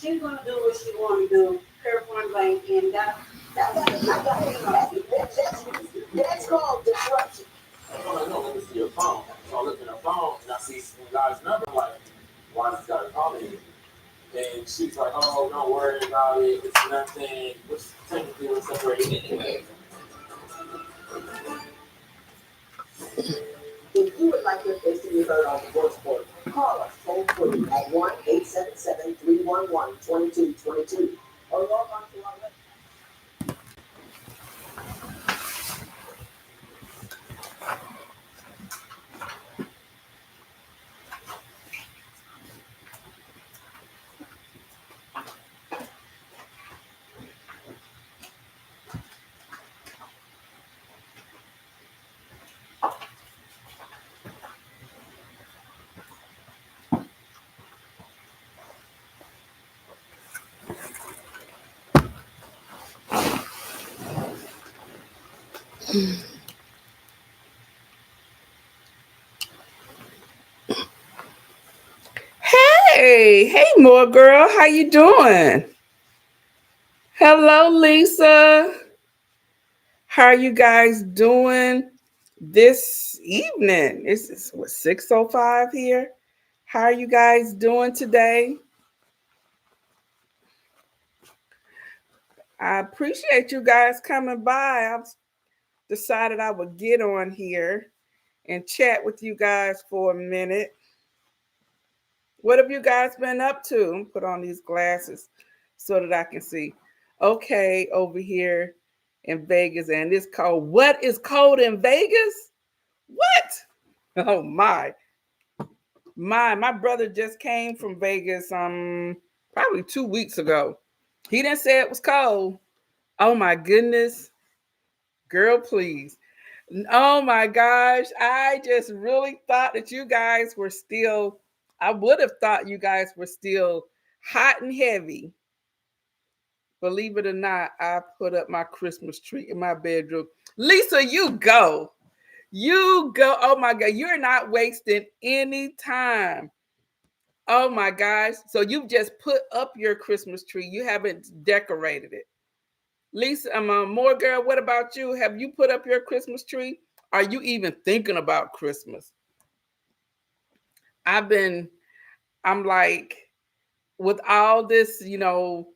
She's gonna do what she wanna do, her point blank, and that's called disruption. Well, I know, let me see your phone. So I look at her phone and I see some guy's number. I'm like, why does this guy call me? And she's like, oh, don't worry about it. It's nothing. Which technically was separated anyway. If you would like your case to be heard on divorce court, call us toll free at 1-877-311-2222 or log on to our website. Hey, more girl, how you doing? Hello, Lisa. How are you guys doing this evening? It's what 6:05 here. How are you guys doing today? I appreciate you guys coming by. I've decided I would get on here and chat with you guys for a minute. What have you guys been up to? Put on these glasses so that I can see. Okay, over here in Vegas, and it's cold. What is cold in Vegas? What? Oh my brother just came from Vegas probably 2 weeks ago. He didn't say it was cold. Oh my goodness. Girl, please. Oh my gosh. I just really thought that you guys were still, I would have thought you guys were still hot and heavy. Believe it or not, I put up my Christmas tree in my bedroom. Lisa, you go. You go. Oh my God. You're not wasting any time. Oh my gosh. So you've just put up your Christmas tree. You haven't decorated it. Lisa, I'm more girl. What about you? Have you put up your Christmas tree? Are you even thinking about Christmas? I've been, I'm like, with all this, it's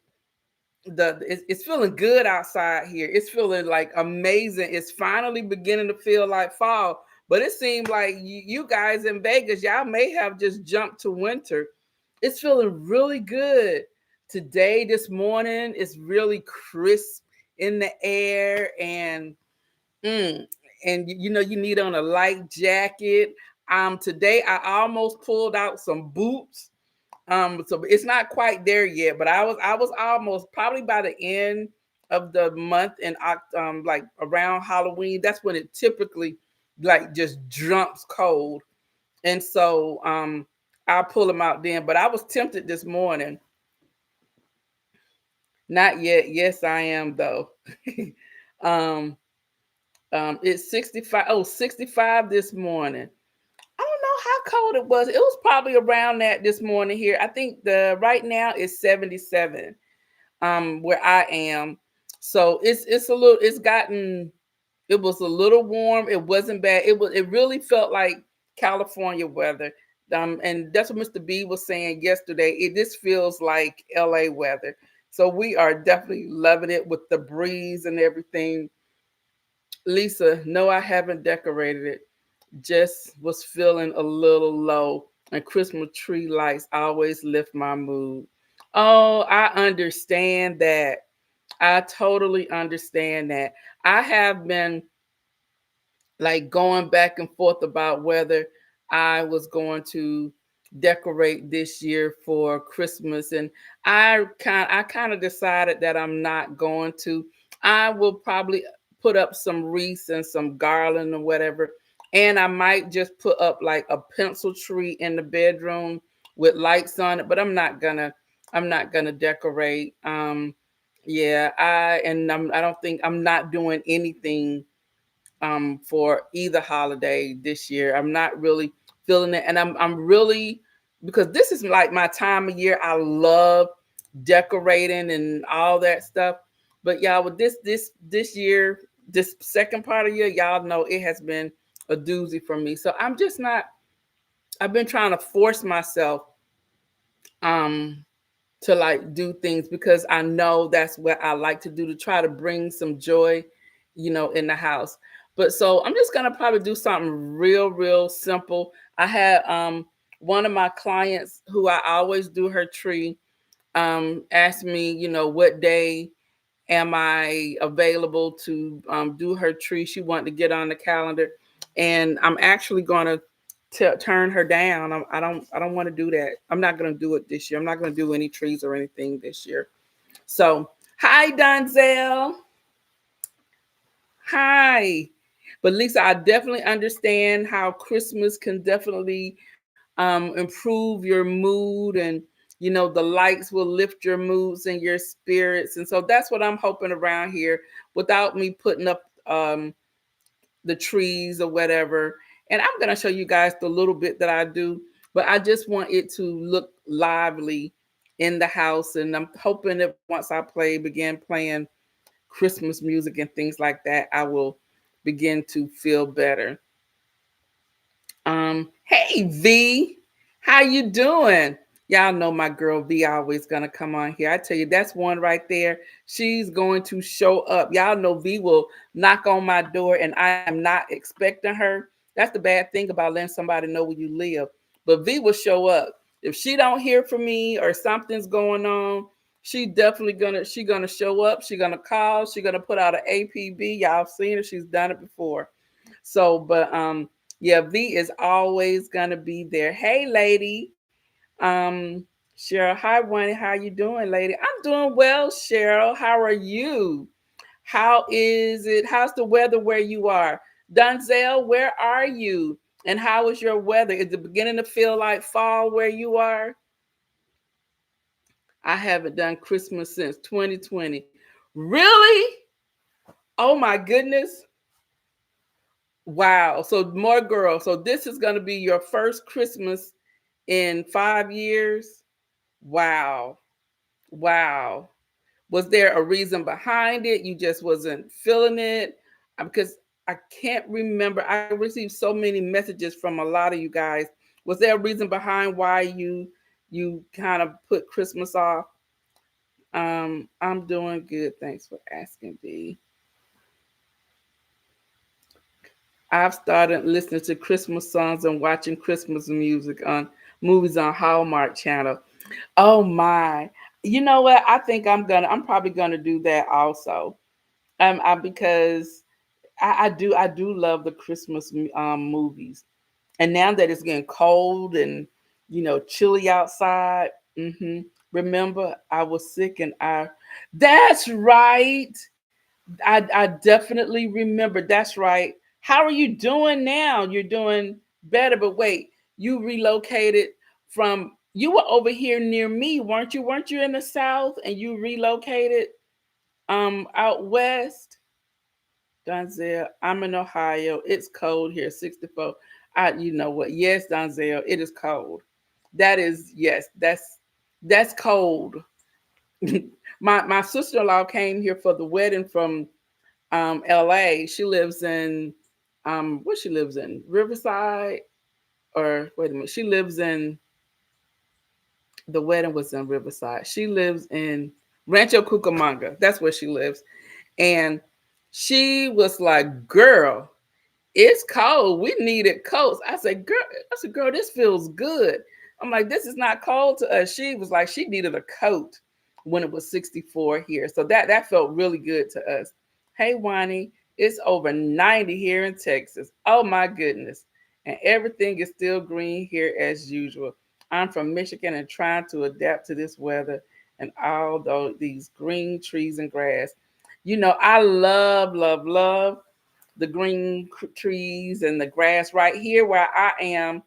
feeling good outside here. It's feeling like amazing. It's finally beginning to feel like fall. But it seems like you guys in Vegas, y'all may have just jumped to winter. It's feeling really good. Today, this morning, it's really crisp in the air, mm, and you need on a light jacket. Today I almost pulled out some boots. So it's not quite there yet, but I was almost, probably by the end of the month, and like around Halloween. That's when it typically like just jumps cold, and so I'll pull them out then. But I was tempted this morning. Not yet. Yes, I am though. um, it's 65. Oh, 65 this morning. I don't know how cold it was. It was probably around that this morning here. I think the right now is 77 where I am. So it's a little, it was a little warm. It wasn't bad. It really felt like California weather. And that's what Mr. B was saying yesterday. This feels like LA weather. So we are definitely loving it with the breeze and everything. Lisa, no, I haven't decorated it. Just was feeling a little low, and Christmas tree lights always lift my mood. Oh, I understand that. I totally understand that. I have been like going back and forth about whether I was going to decorate this year for Christmas, and I kind of decided that I'm not going to. I will probably put up some wreaths and some garland or whatever, and I might just put up like a pencil tree in the bedroom with lights on it, but I'm not gonna decorate. Yeah, I don't think I'm not doing anything for either holiday this year. I'm not really feeling it, and I'm really, because this is like my time of year. I love decorating and all that stuff. But y'all, with this year, this second part of the year, y'all know it has been a doozy for me. So I'm just not. I've been trying to force myself um to like do things because I know that's what I like to do, to try to bring some joy, in the house. But so I'm just gonna probably do something real simple. I had one of my clients who I always do her tree asked me, what day am I available to do her tree. She wanted to get on the calendar, and I'm actually going to turn her down. I don't want to do that. I'm not going to do it this year. I'm not going to do any trees or anything this year. So, hi, Donzel. Hi. But Lisa, I definitely understand how Christmas can definitely improve your mood, and the lights will lift your moods and your spirits. And so that's what I'm hoping around here, without me putting up the trees or whatever. And I'm going to show you guys the little bit that I do, but I just want it to look lively in the house. And I'm hoping that once I begin playing Christmas music and things like that, I will begin to feel better. Hey V, how you doing? Y'all know my girl V always gonna come on here. I tell you, that's one right there. She's going to show up. Y'all know V will knock on my door, and I am not expecting her. That's the bad thing about letting somebody know where you live. But V will show up. If she don't hear from me or something's going on, she definitely gonna show up. She gonna call. She gonna put out an APB. Y'all seen her. She's done it before. So, but yeah, V is always gonna be there. Hey, lady. Cheryl. Hi, Winnie. How you doing, lady? I'm doing well, Cheryl. How are you? How is it? How's the weather where you are? Donzel, where are you? And how is your weather? Is it beginning to feel like fall where you are? I haven't done Christmas since 2020. Really? Oh my goodness. Wow. So more girls. So this is going to be your first Christmas in 5 years. Wow. Wow. Was there a reason behind it? You just wasn't feeling it? Because I can't remember. I received so many messages from a lot of you guys. Was there a reason behind why you kind of put Christmas off? I'm doing good. Thanks for asking, B. I've started listening to Christmas songs and watching Christmas music on movies on Hallmark Channel. Oh my. You know what? I think I'm probably gonna do that also. Because I do love the Christmas movies. And now that it's getting cold and chilly outside, remember I was sick and that's right. I definitely remember. That's right. How are you doing now? You're doing better, but wait, you relocated you were over here near me, weren't you? Weren't you in the South and you relocated out west? Donzel, I'm in Ohio. It's cold here, 64. You know what? Yes, Donzel, it is cold. That is, yes, that's cold. My sister-in-law came here for the wedding from LA. She lives in what she lives in? Riverside, or wait a minute. She lives in the wedding was in Riverside. She lives in Rancho Cucamonga. That's where she lives. And she was like, girl, it's cold. We needed coats. I said, girl, this feels good. I'm like, this is not cold to us. She was like, she needed a coat when it was 64 here. So that felt really good to us. Hey, Wani, it's over 90 here in Texas. Oh my goodness. And everything is still green here as usual. I'm from Michigan and trying to adapt to this weather and all these green trees and grass. I love the green trees and the grass right here where I am.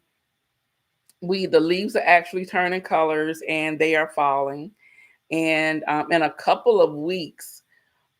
The leaves are actually turning colors and they are falling. And in a couple of weeks,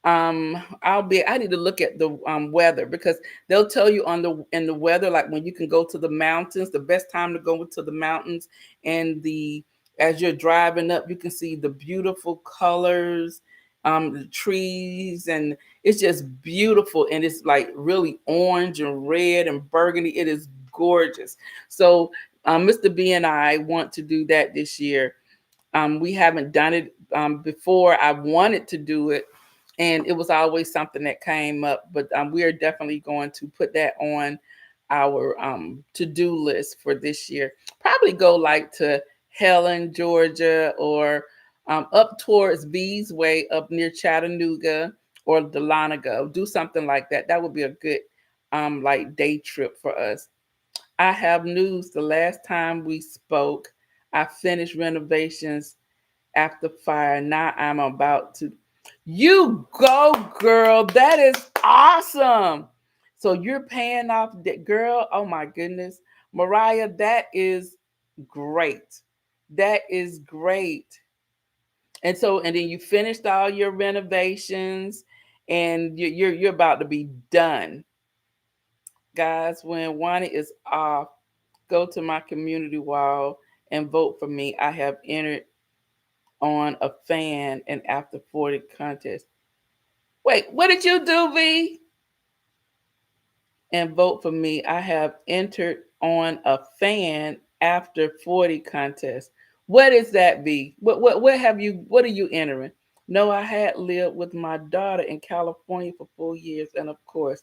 I need to look at the weather, because they'll tell you in the weather, like when you can go to the mountains, the best time to go to the mountains and the as you're driving up, you can see the beautiful colors, the trees, and it's just beautiful. And it's like really orange and red and burgundy. It is gorgeous. So Mr. B and I want to do that this year. We haven't done it before. I wanted to do it, and it was always something that came up. But we are definitely going to put that on our to-do list for this year. Probably go like to Helen, Georgia, or up towards V's Way, up near Chattanooga or Dahlonega. Do something like that. That would be a good like day trip for us. I have news. The last time we spoke, I finished renovations after fire. Now I'm about to. You go, girl. That is awesome. So you're paying off that, girl. Oh my goodness. Mariah, that is great. That is great. And then you finished all your renovations and you're about to be done. Guys, when Wani is off, go to my community wall and vote for me. I have entered on a fan and after 40 contest. Wait, what did you do, V? And vote for me. I have entered on a fan after 40 contest. What is that, V? What are you entering? No, I had lived with my daughter in California for 4 years, and of course,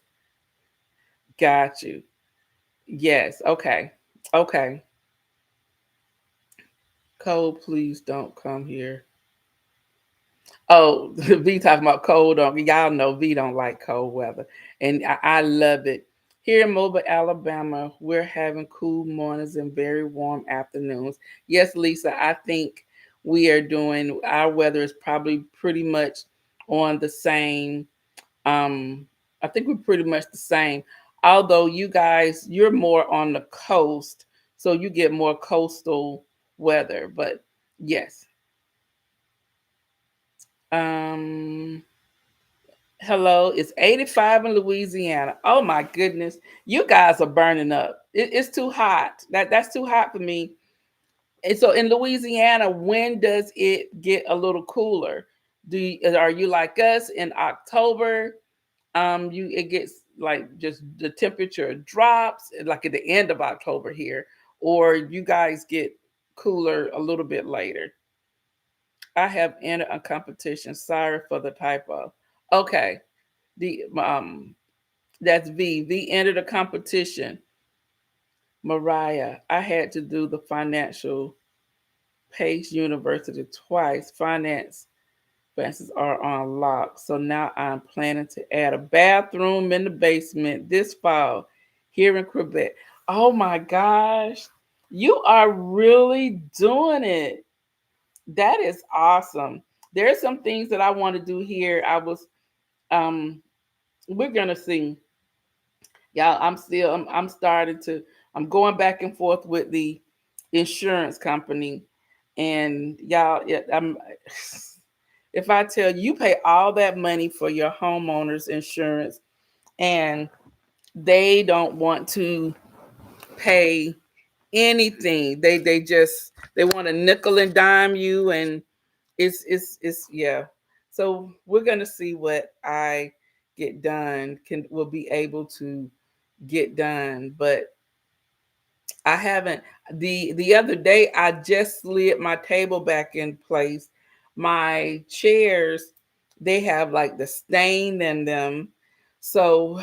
got you. Yes, okay. Okay. Cole, please don't come here. Oh, V talking about cold. Y'all know V don't like cold weather, and I love it. Here in Mobile, Alabama, we're having cool mornings and very warm afternoons. Yes, Lisa, I think we are doing. Our weather is probably pretty much on the same. Um, I think we're pretty much the same. Although you guys, you're more on the coast, so you get more coastal weather. But yes. Um, Hello, it's 85 in Louisiana. Oh my goodness, you guys are burning up. It's too hot. That's too hot for me. And so in Louisiana, when does it get a little cooler? Are you like us in October? You it gets like just the temperature drops like at the end of October here, or you guys get cooler a little bit later. I have entered a competition. Sorry for the typo. Okay. The That's V. V entered a competition. Mariah, I had to do the financial Pace University twice. Finances are on lock. So now I'm planning to add a bathroom in the basement this fall here in Quebec. Oh my gosh. You are really doing it. That is awesome. There are some things that I want to do here. Um we're gonna see. Y'all, I'm starting to I'm going back and forth with the insurance company. And y'all, yeah, I'm if I tell you, you pay all that money for your homeowner's insurance and they don't want to pay anything. They want to nickel and dime you, and it's yeah. So we're gonna see what I get done can will be able to get done. But I haven't. The other day I just slid my table back in place. My chairs, they have like the stain in them. So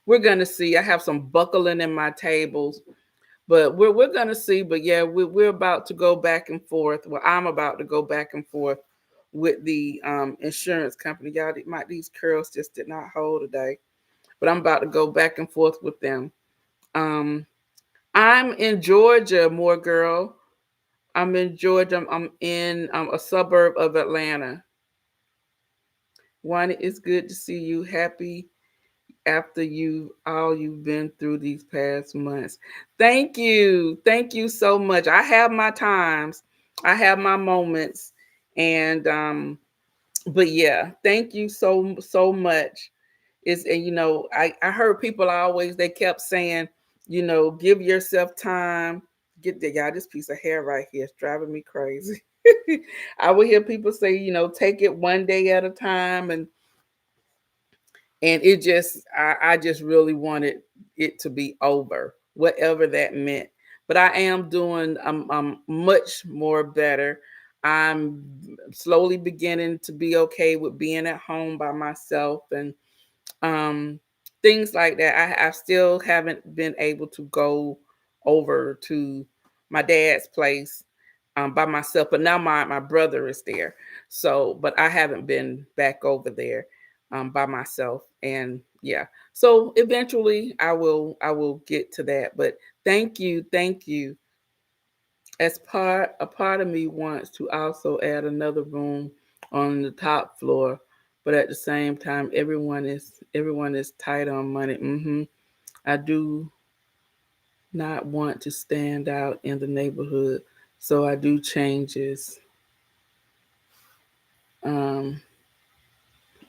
we're gonna see. I have some buckling in my tables, but we're gonna see. But yeah, we're about to go back and forth. Well, I'm about to go back and forth with the insurance company. Y'all, these curls just did not hold today, but I'm about to go back and forth with them. Um, I'm in Georgia, more girl. I'm in Georgia. I'm in a suburb of Atlanta. One, it's good to see you. Happy after you've been through these past months. Thank you. Thank you so much. I have my times. I have my moments. And but yeah, thank you so much. And I heard people always they kept saying, give yourself time, get the y'all, this piece of hair right here is driving me crazy. I would hear people say, take it one day at a time, and it just I just really wanted it to be over, whatever that meant. But I am doing I'm much more better. I'm slowly beginning to be okay with being at home by myself, and um things like that. I still haven't been able to go over to my dad's place by myself, but now my brother is there. So, but I haven't been back over there by myself, and yeah. So eventually, I will get to that. But thank you. As a part of me wants to also add another room on the top floor, but at the same time, everyone is tight on money. I do not want to stand out in the neighborhood, so I do changes. Um,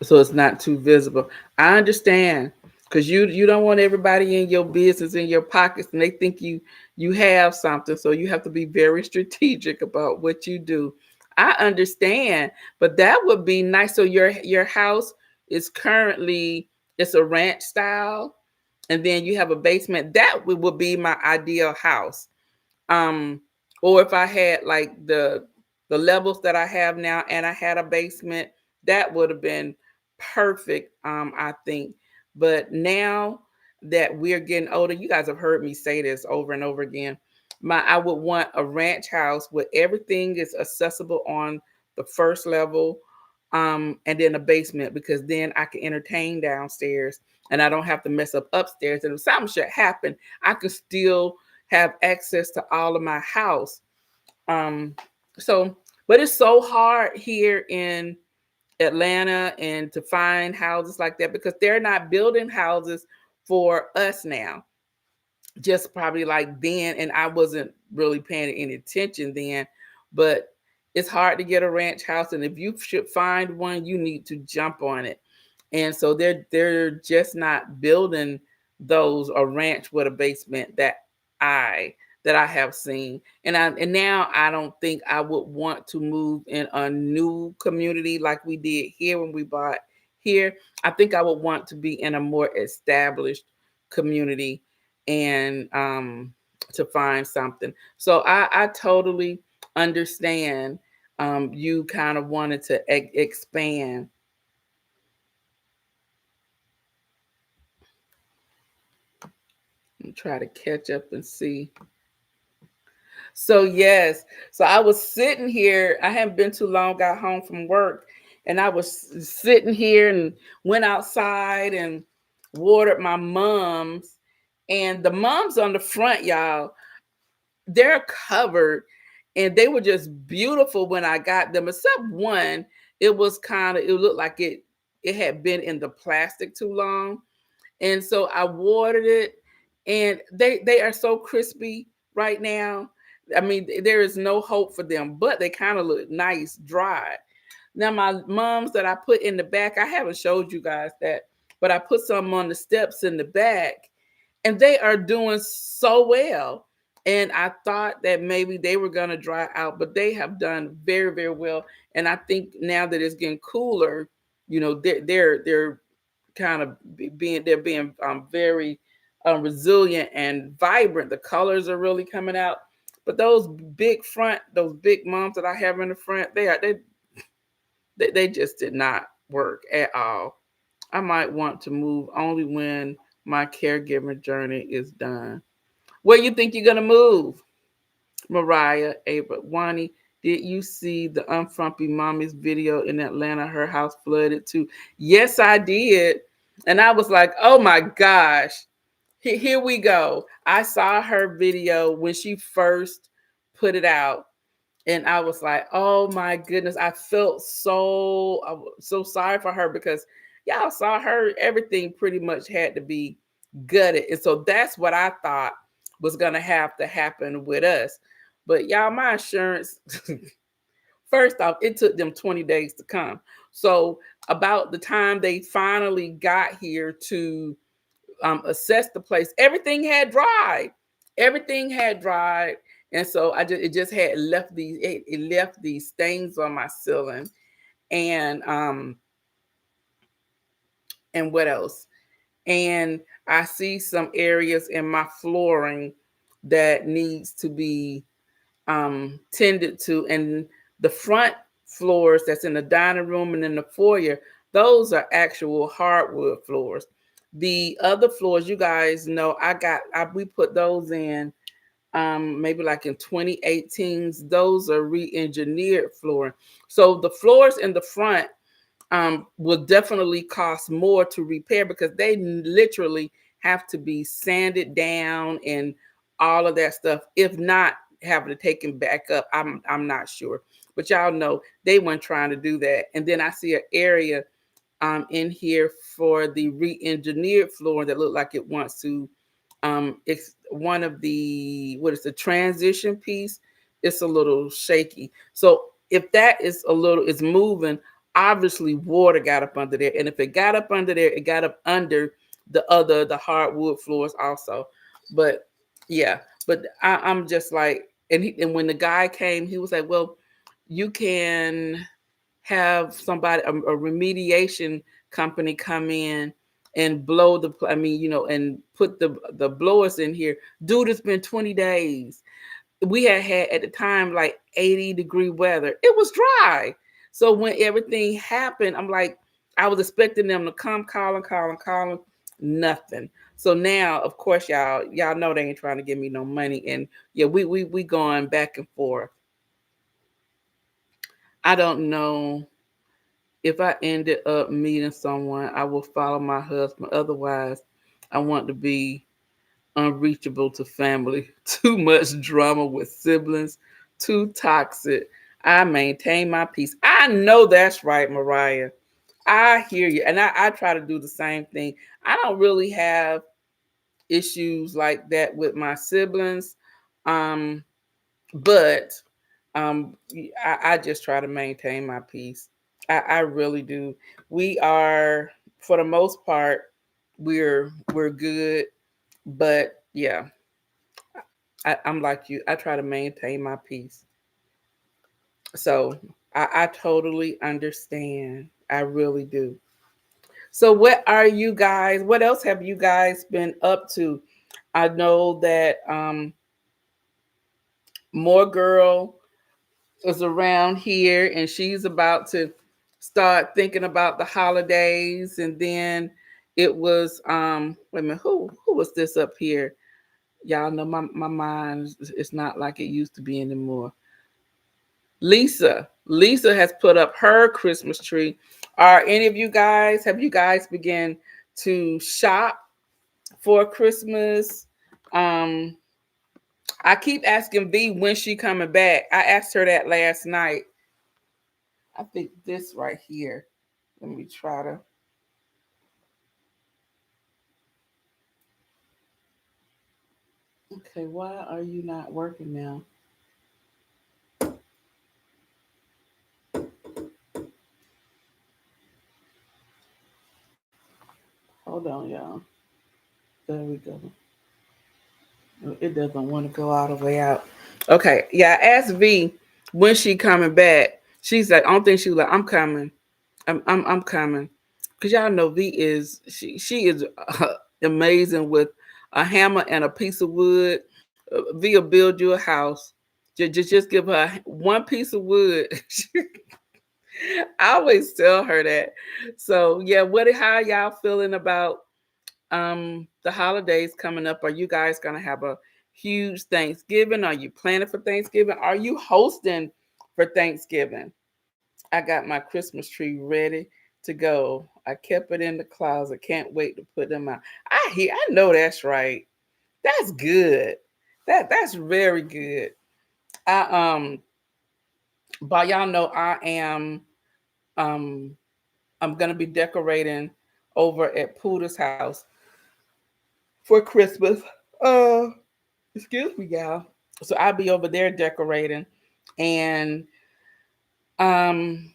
so it's not too visible. I understand, because you don't want everybody in your business, in your pockets, and they think you have something. So you have to be very strategic about what you do. I understand, but that would be nice. So your house is currently, it's a ranch style, and then you have a basement. That would be my ideal house. um or if I had like the levels that I have now, and I had a basement, that would have been perfect, I think. But now that we're getting older, you guys have heard me say this over and over again, I would want a ranch house where everything is accessible on the first level, and then a basement, because then I can entertain downstairs and I don't have to mess up upstairs, and if something should happen, I can still have access to all of my house. Um, so, but it's so hard here in Atlanta and to find houses like that, because they're not building houses for us now. Just probably like then, and I wasn't really paying any attention then, but it's hard to get a ranch house, and if you should find one, you need to jump on it. And so they're just not building those, a ranch with a basement I that I have seen. And now I don't think I would want to move in a new community like we did here when we bought here. I think I would want to be in a more established community, and to find something. So I totally understand. You kind of wanted to expand. And try to catch up and see. So yes, so I was sitting here. I hadn't been too long. Got home from work, and I was sitting here and went outside and watered my mums. And the mums on the front, y'all, they're covered, and they were just beautiful when I got them. Except one, it was kind of, it looked like it had been in the plastic too long. And so I watered it, and they are so crispy right now. I mean, there is no hope for them, but they kind of look nice dried. Now my mums that I put in the back, I haven't showed you guys that, but I put some on the steps in the back, and they are doing so well. And I thought that maybe they were going to dry out, but they have done very, very well. And I think now that it's getting cooler, they're kind of being very resilient and vibrant. The colors are really coming out. But those big mums that I have in the front, they just did not work at all. I might want to move only when my caregiving journey is done. Where you think you're gonna move? Mariah, Ava, Wani, did you see the Unfrumpy Mommy's video in Atlanta? Her house flooded too. Yes, I did. And I was like, oh my gosh, here we go. I saw her video when she first put it out. And I was like, oh my goodness. I felt so sorry for her, because y'all saw her, everything pretty much had to be gutted. And so that's what I thought was going to have to happen with us. But y'all, my insurance, first off, it took them 20 days to come. So about the time they finally got here to assess the place, everything had dried. Everything had dried. And so it just had left it left these stains on my ceiling. And and what else? And I see some areas in my flooring that needs to be tended to. And the front floors that's in the dining room and in the foyer, those are actual hardwood floors. The other floors, you guys know, we put those in maybe like in 2018s. Those are re-engineered flooring. So the floors in the front will definitely cost more to repair because they literally have to be sanded down and all of that stuff. If not, having to take them back up, I'm not sure. But y'all know they weren't trying to do that. And then I see an area in here for the re-engineered floor that looked like it wants to. It's one of the what is the transition piece? It's a little shaky. So if that is moving, obviously water got up under there. And if it got up under there, it got up under the hardwood floors also. But yeah, but I'm just like, and when the guy came, he was like, well, you can have somebody, a remediation company come in and blow and put the blowers in here. Dude, it's been 20 days. We had at the time like 80-degree weather. It was dry. So when everything happened, I'm like, I was expecting them to come calling, nothing. So now, of course, y'all know they ain't trying to give me no money. And yeah, we going back and forth. I don't know. If I ended up meeting someone, I will follow my husband. Otherwise, I want to be unreachable to family. Too much drama with siblings. Too toxic. I maintain my peace. I know that's right, Mariah. I hear you. And I try to do the same thing. I don't really have issues like that with my siblings. But I just try to maintain my peace. I really do. We are, for the most part, we're good. But yeah, I'm like you. I try to maintain my peace. So I totally understand. I really do. So what else have you guys been up to? I know that more girl is around here and she's about to start thinking about the holidays. And then it was wait a minute, who was this up here? Y'all know my mind is not like it used to be anymore. Lisa has put up her Christmas tree. Are any of you guys, have you guys began to shop for Christmas? um I keep asking V when she coming back. I asked her that last night. I think this right here. Let me try to. Okay, why are you not working now? Hold on, y'all. There we go. It doesn't want to go all the way out. Okay, yeah. I asked V when she coming back. She's like, I don't think she was like, I'm coming. I'm coming. Cause y'all know V is she is amazing with a hammer and a piece of wood. V will build you a house. Just give her one piece of wood. I always tell her that. So yeah, how y'all feeling about the holidays coming up? Are you guys gonna have a huge Thanksgiving? Are you planning for Thanksgiving? Are you hosting for Thanksgiving? I got my Christmas tree ready to go. I kept it in the closet. Can't wait to put them out. I know that's right. That's good. That's very good. I but y'all know um I'm gonna be decorating over at Poota's house for Christmas. Uh excuse me, y'all. So I'll be over there decorating. And um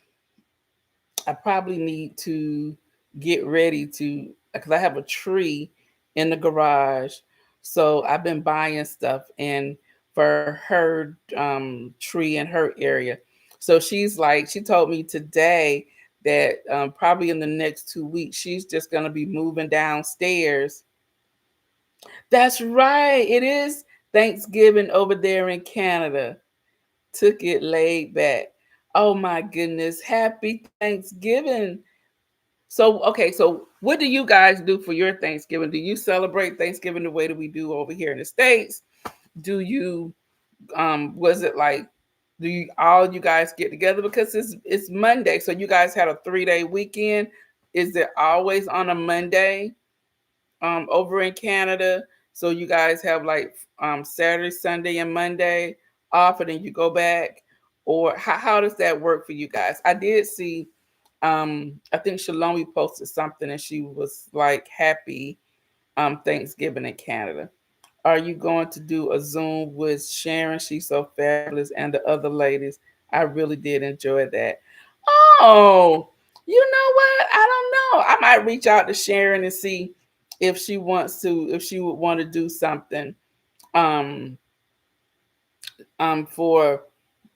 I probably need to get ready to, because I have a tree in the garage. So I've been buying stuff. And for her tree in her area. So she told me today that probably in the next 2 weeks, she's just going to be moving downstairs. That's right. It is Thanksgiving over there in Canada. Took it laid back. Oh my goodness. Happy Thanksgiving. So, okay, so what do you guys do for your Thanksgiving? Do you celebrate Thanksgiving the way that we do over here in the States? Do you was it like, do you all you guys get together because it's Monday, so you guys had a 3-day weekend? Is it always on a Monday over in Canada? So you guys have like Saturday, Sunday, and Monday off, and then you go back, or how does that work for you guys? I did see I think Shalomi posted something and she was like happy Thanksgiving in Canada. Are you going to do a Zoom with Sharon? She's so fabulous, and the other ladies. I really did enjoy that. Oh, you know what? I don't know. I might reach out to Sharon and see if she wants to, if she would want to do something um for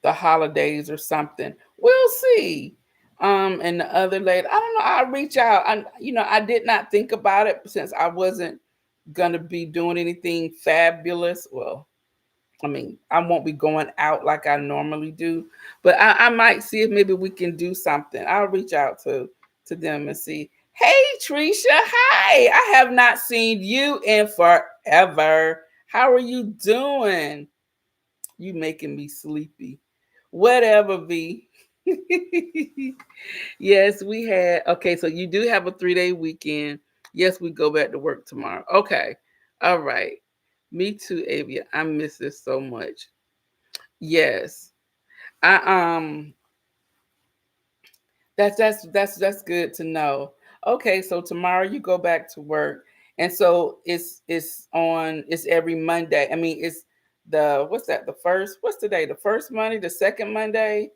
the holidays or something. We'll see. And the other lady, I don't know. I'll reach out. I did not think about it since I wasn't gonna be doing anything fabulous. Well, I mean, I won't be going out like I normally do, but I might see if maybe we can do something. I'll reach out to them and see. Hey, Trisha, hi. I have not seen you in forever. How are you doing? You making me sleepy. Whatever, V. Yes, we had. Okay, so you do have a 3-day weekend. Yes, we go back to work tomorrow. Okay. All right. Me too, Avia. I miss this so much. Yes. I that's good to know. Okay, so tomorrow you go back to work. And so it's every Monday. I mean, it's the what's that? The first, what's the day? The first Monday, the second Monday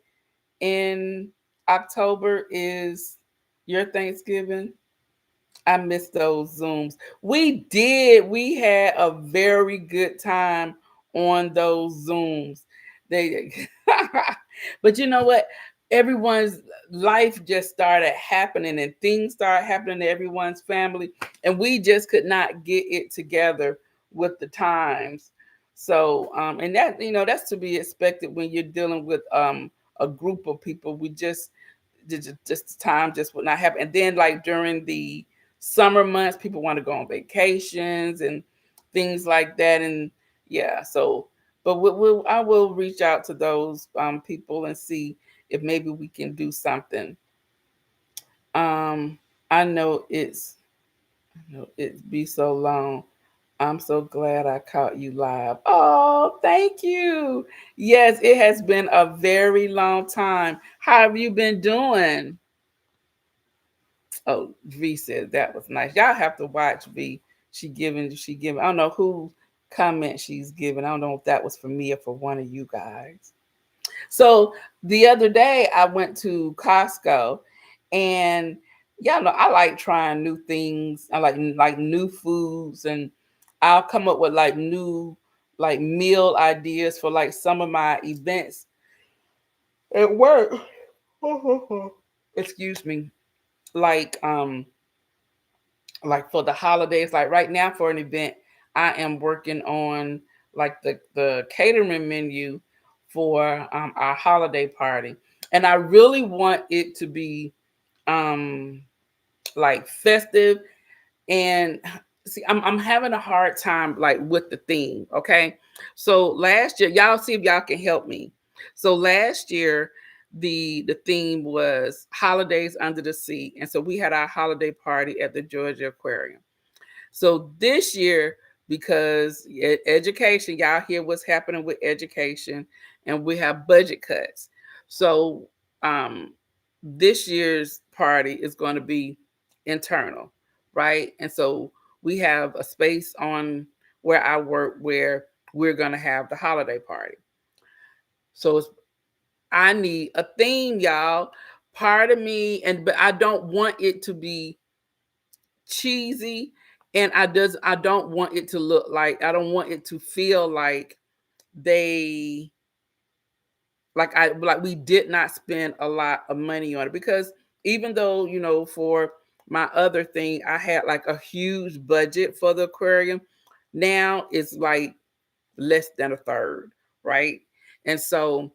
in October is your Thanksgiving. I miss those Zooms. We did. We had a very good time on those Zooms. They, but you know what? Everyone's life just started happening, and things started happening to everyone's family, and we just could not get it together with the times. So, and that that's to be expected when you're dealing with a group of people. We just time just would not happen. And then like during the summer months, people want to go on vacations and things like that. And yeah, so but I will reach out to those people and see if maybe we can do something. Um, I know it's be so long. I'm so glad I caught you live. Oh, thank you. Yes, it has been a very long time. How have you been doing? Oh, V said that was nice. Y'all have to watch V. She giving. I don't know who comment she's giving. I don't know if that was for me or for one of you guys. So the other day I went to Costco, and y'all know I like trying new things. I like new foods, and I'll come up with like new like meal ideas for like some of my events at work. Excuse me. Like like for the holidays, like right now for an event, I am working on like the catering menu for our holiday party, and I really want it to be um like festive. And see, I'm having a hard time like with the theme. Okay, so last year, y'all see if y'all can help me. So last year the theme was holidays under the sea, and so we had our holiday party at the Georgia Aquarium. So this year, because education, y'all hear what's happening with education, and we have budget cuts. So this year's party is going to be internal, right? And so we have a space on where I work where we're going to have the holiday party. So I need a theme, y'all. Part of me, but I don't want it to be cheesy, and I don't want it to look like, I don't want it to feel like they like we did not spend a lot of money on it, because even though, for my other thing I had like a huge budget for the aquarium, now it's like less than a third, right? And so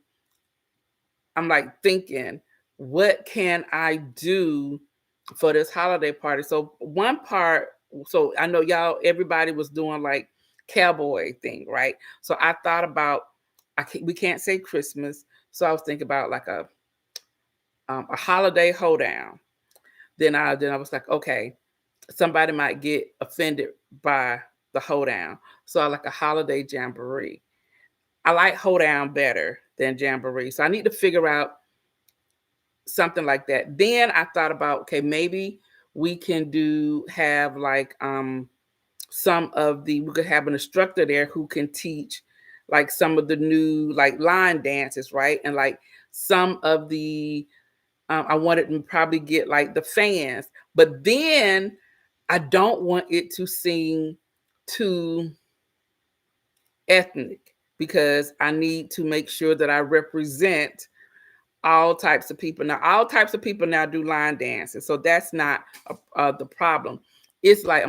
I'm like thinking, what can I do for this holiday party? So one part, so I know y'all, everybody was doing like cowboy thing, right? So I thought about, we can't say Christmas, so I was thinking about like a holiday hoedown. Then I was like, okay, somebody might get offended by the hoedown, so I like a holiday jamboree. I like hoedown better than jamboree, so I need to figure out something like that. Then I thought about, okay, maybe we can have like we could have an instructor there who can teach like some of the new like line dances, right? And like some of the I wanted to probably get like the fans, but then I don't want it to seem too ethnic, because I need to make sure that I represent all types of people. Now, all types of people now do line dances, so that's not the problem. It's like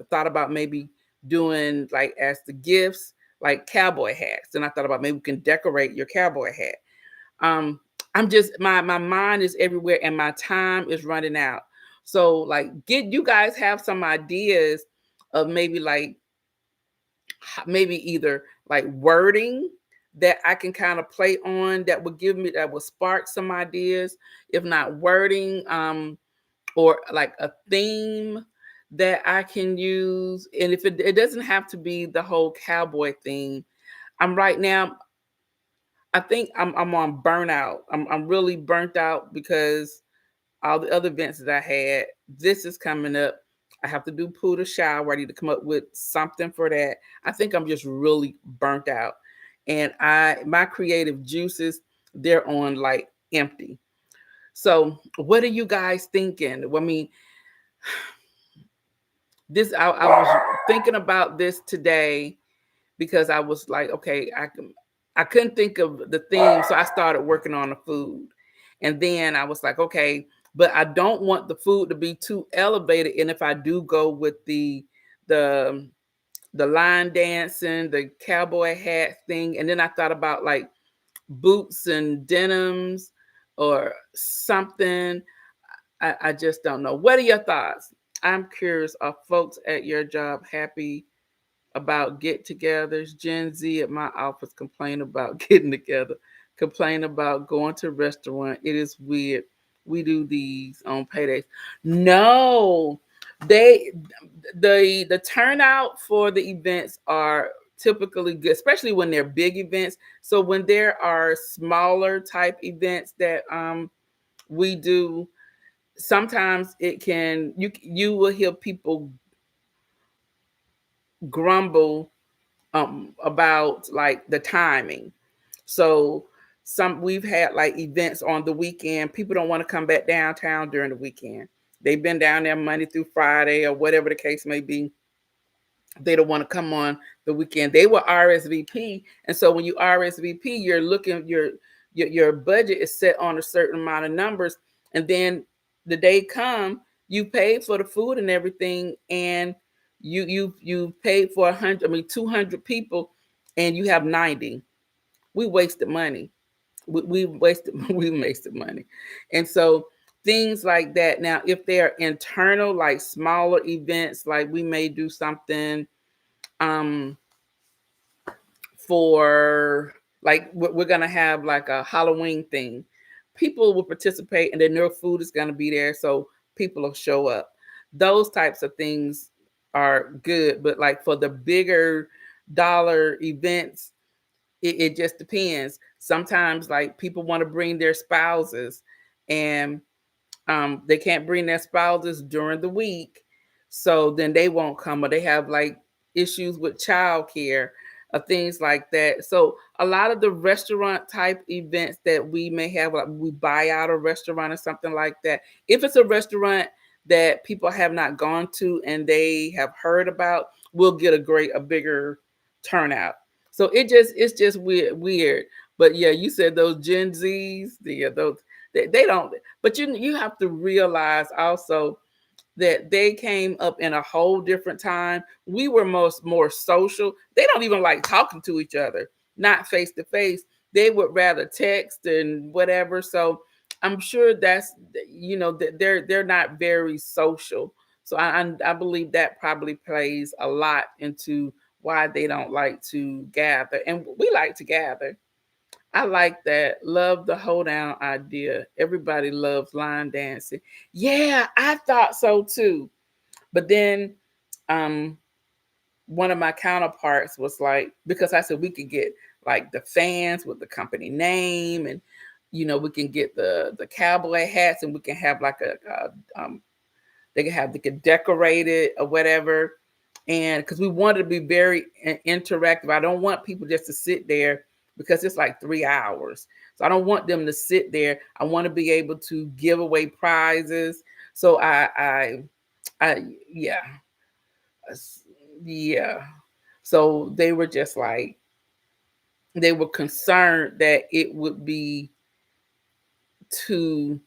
thought about maybe doing like as the gifts, like cowboy hats. And I thought about maybe we can decorate your cowboy hat. I'm just my mind is everywhere and my time is running out. So like, you guys have some ideas of maybe either like wording that I can kind of play on that will spark some ideas. If not wording, or like a theme that I can use. And if it doesn't have to be the whole cowboy theme. I'm right now, I think I'm on burnout. I'm really burnt out because all the other events that I had, this is coming up. I have to do pool to shower. I need to come up with something for that. I think I'm just really burnt out. And my creative juices, they're on like empty. So what are you guys thinking? I mean, I was thinking about this today because I was like, okay, I couldn't think of the theme. So I started working on the food. And then I was like, okay, but I don't want the food to be too elevated. And if I do go with the line dancing, the cowboy hat thing, and then I thought about like boots and denims or something. I just don't know. What are your thoughts? I'm curious. Are folks at your job happy about get-togethers? Gen Z at my office complain about getting together, complain about going to a restaurant. It is weird. We do these on paydays. No, the turnout for the events are typically good, especially when they're big events. So when there are smaller type events that we do, sometimes you will hear people grumble about like the timing. So we've had like events on the weekend. People don't want to come back downtown during the weekend. They've been down there Monday through Friday or whatever the case may be. They don't want to come on the weekend. They were RSVP, and so when you RSVP, you're looking your budget is set on a certain amount of numbers, and then the day come, you paid for the food and everything, and you paid for 200 people, and you have 90. We wasted money. We wasted we wasted money, and so things like that. Now, if they're internal, like smaller events, like we may do something for like we're gonna have like a Halloween thing. People will participate, and then their food is gonna be there, so people will show up. Those types of things are good, but like for the bigger dollar events, it just depends. Sometimes like people want to bring their spouses, and they can't bring their spouses during the week, so then they won't come, or they have like issues with childcare or things like that. So a lot of the restaurant type events that we may have, like we buy out a restaurant or something like that. If it's a restaurant that people have not gone to and they have heard about, we'll get a bigger turnout. So it's just weird. But yeah, you said those Gen Zs, those they don't. But you have to realize also that they came up in a whole different time. We were more social. They don't even like talking to each other, not face to face. They would rather text and whatever. So I'm sure that's that they're not very social. So I believe that probably plays a lot into why they don't like to gather. And we like to gather. I like that. Love the hold down idea. Everybody loves line dancing. Yeah, I thought so too. But then um one of my counterparts was like, because I said we could get like the fans with the company name, and we can get the cowboy hats, and we can have like they can decorate it or whatever. And because we wanted to be very interactive, I don't want people just to sit there because it's like 3 hours. So I don't want them to sit there. I want to be able to give away prizes. So I yeah, yeah. So they were just like, they were concerned that it would be too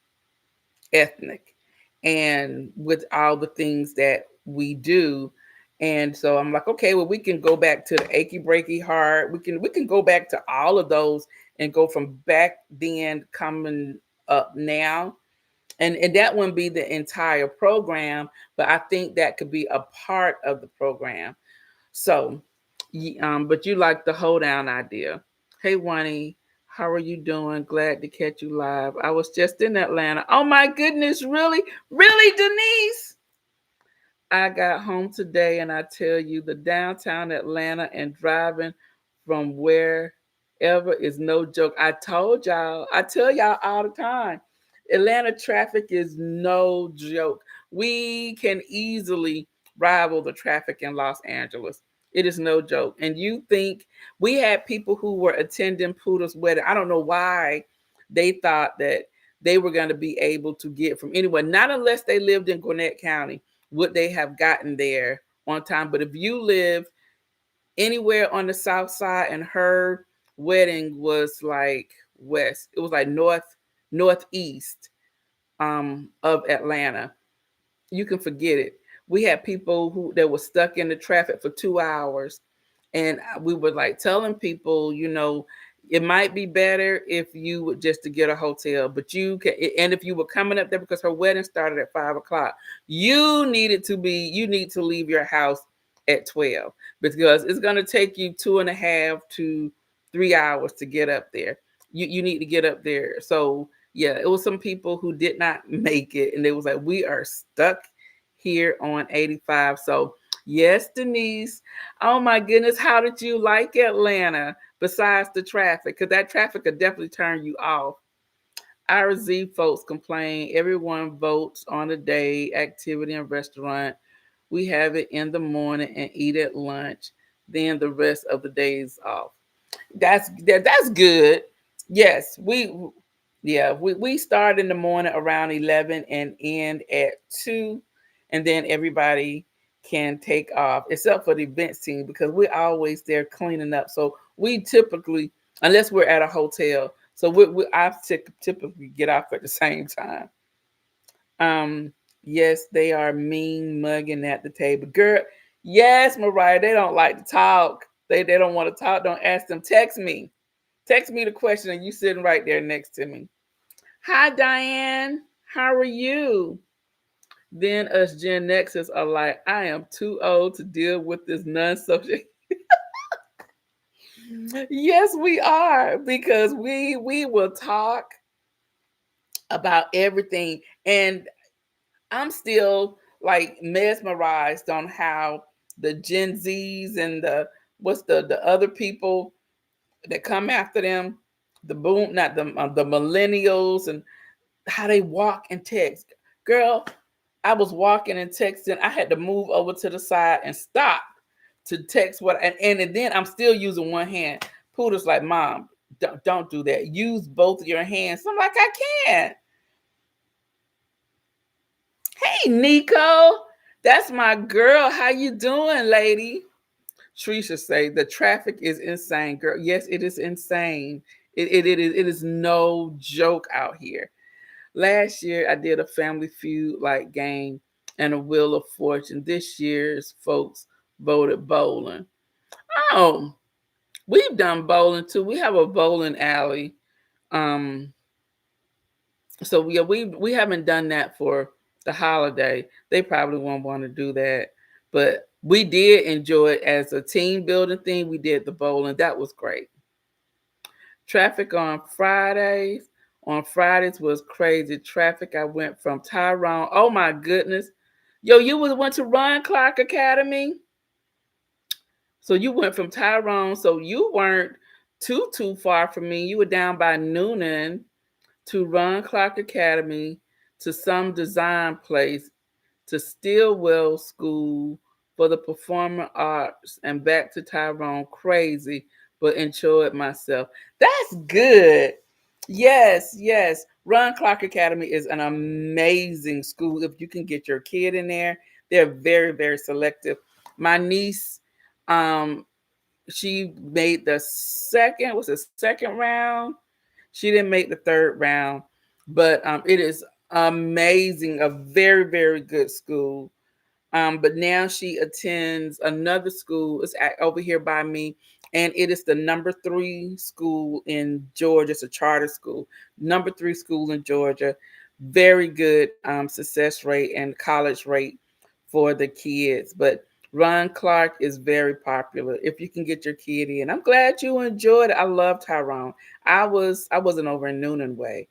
ethnic and with all the things that we do. And so I'm like, okay, well, we can go back to the achy breaky heart. We can go back to all of those and go from back then coming up now. And that wouldn't be the entire program, but I think that could be a part of the program. So but you like the hold down idea. Hey, Wani, how are you doing? Glad to catch you live. I was just in Atlanta. Oh my goodness, really? Really, Denise? I got home today and I tell you the downtown Atlanta and driving from wherever is no joke. I told y'all, I tell y'all all the time. Atlanta traffic is no joke. We can easily rival the traffic in Los Angeles. It is no joke. And you think we had people who were attending Puda's wedding. I don't know why they thought that they were going to be able to get from anywhere, not unless they lived in Gwinnett County would they have gotten there on time. But if you live anywhere on the south side and her wedding was like west, it was like northeast of Atlanta, you can forget it. We had people who that were stuck in the traffic for 2 hours, and we were like telling people, it might be better if you would just to get a hotel, but you can. And if you were coming up there because her wedding started at 5 o'clock, you need to leave your house at 12 because it's going to take you 2.5 to 3 hours to get up there. You need to get up there. So yeah, it was some people who did not make it, and they was like, we are stuck here on 85. So yes, Denise. Oh my goodness, how did you like Atlanta besides the traffic? Because that traffic could definitely turn you off. Our Z folks complain everyone votes on a day, activity, and restaurant. We have it in the morning and eat at lunch. Then the rest of the day is off. That's good. Yes, we start in the morning around 11 and end at 2, and then everybody can take off except for the events team because we're always there cleaning up. So we typically, unless we're at a hotel, so typically get off at the same time. Yes, they are mean mugging at the table, girl. Yes, Mariah, they don't like to talk. They don't want to talk. Don't ask them. Text me the question, and you sitting right there next to me. Hi, Diane. How are you? Then us Gen Xers are like, I am too old to deal with this non-social. Yes, we are, because we will talk about everything. And I'm still like mesmerized on how the Gen Zs and the other people that come after them, the boom, not the millennials, and how they walk and text. Girl, I was walking and texting. I had to move over to the side and stop to text and then I'm still using one hand. Pooter's like, Mom, don't do that. Use both of your hands. I'm like, I can't. Hey, Nico. That's my girl. How you doing, lady? Trisha say the traffic is insane, girl. Yes, it is insane. It is no joke out here. Last year I did a Family Feud like game and a Wheel of Fortune. This year's folks voted bowling. Oh, we've done bowling too. We have a bowling alley. Um, so we haven't done that for the holiday. They probably won't want to do that, but we did enjoy it as a team building thing. We did the bowling. That was great. Traffic on Fridays. On Fridays was crazy traffic. I went from Tyrone. Oh my goodness. Yo, you went to Ron Clark Academy? So you went from Tyrone. So you weren't too far from me. You were down by Noonan to Ron Clark Academy to some design place to Stillwell School for the Performing Arts and back to Tyrone. Crazy, but enjoyed myself. That's good. Yes, yes. Ron Clark Academy is an amazing school. If you can get your kid in there, they're very, very selective. My niece, um, she made the second round. She didn't make the third round, but it is amazing. A very, very good school. But now she attends another school. It's over here by me, and it is the number 3 school in Georgia. It's a charter school, number 3 school in Georgia. Very good success rate and college rate for the kids. But Ron Clark is very popular. If you can get your kid in, I'm glad you enjoyed it. I love Tyrone. I wasn't over in Noonan Way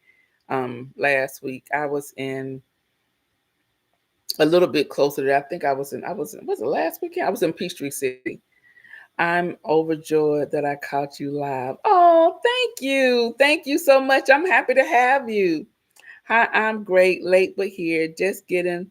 last week. I was in a little bit closer to that. I think was it last weekend? I was in Peachtree City. I'm overjoyed that I caught you live. Oh, thank you. Thank you so much. I'm happy to have you. Hi, I'm great. Late but here. Just getting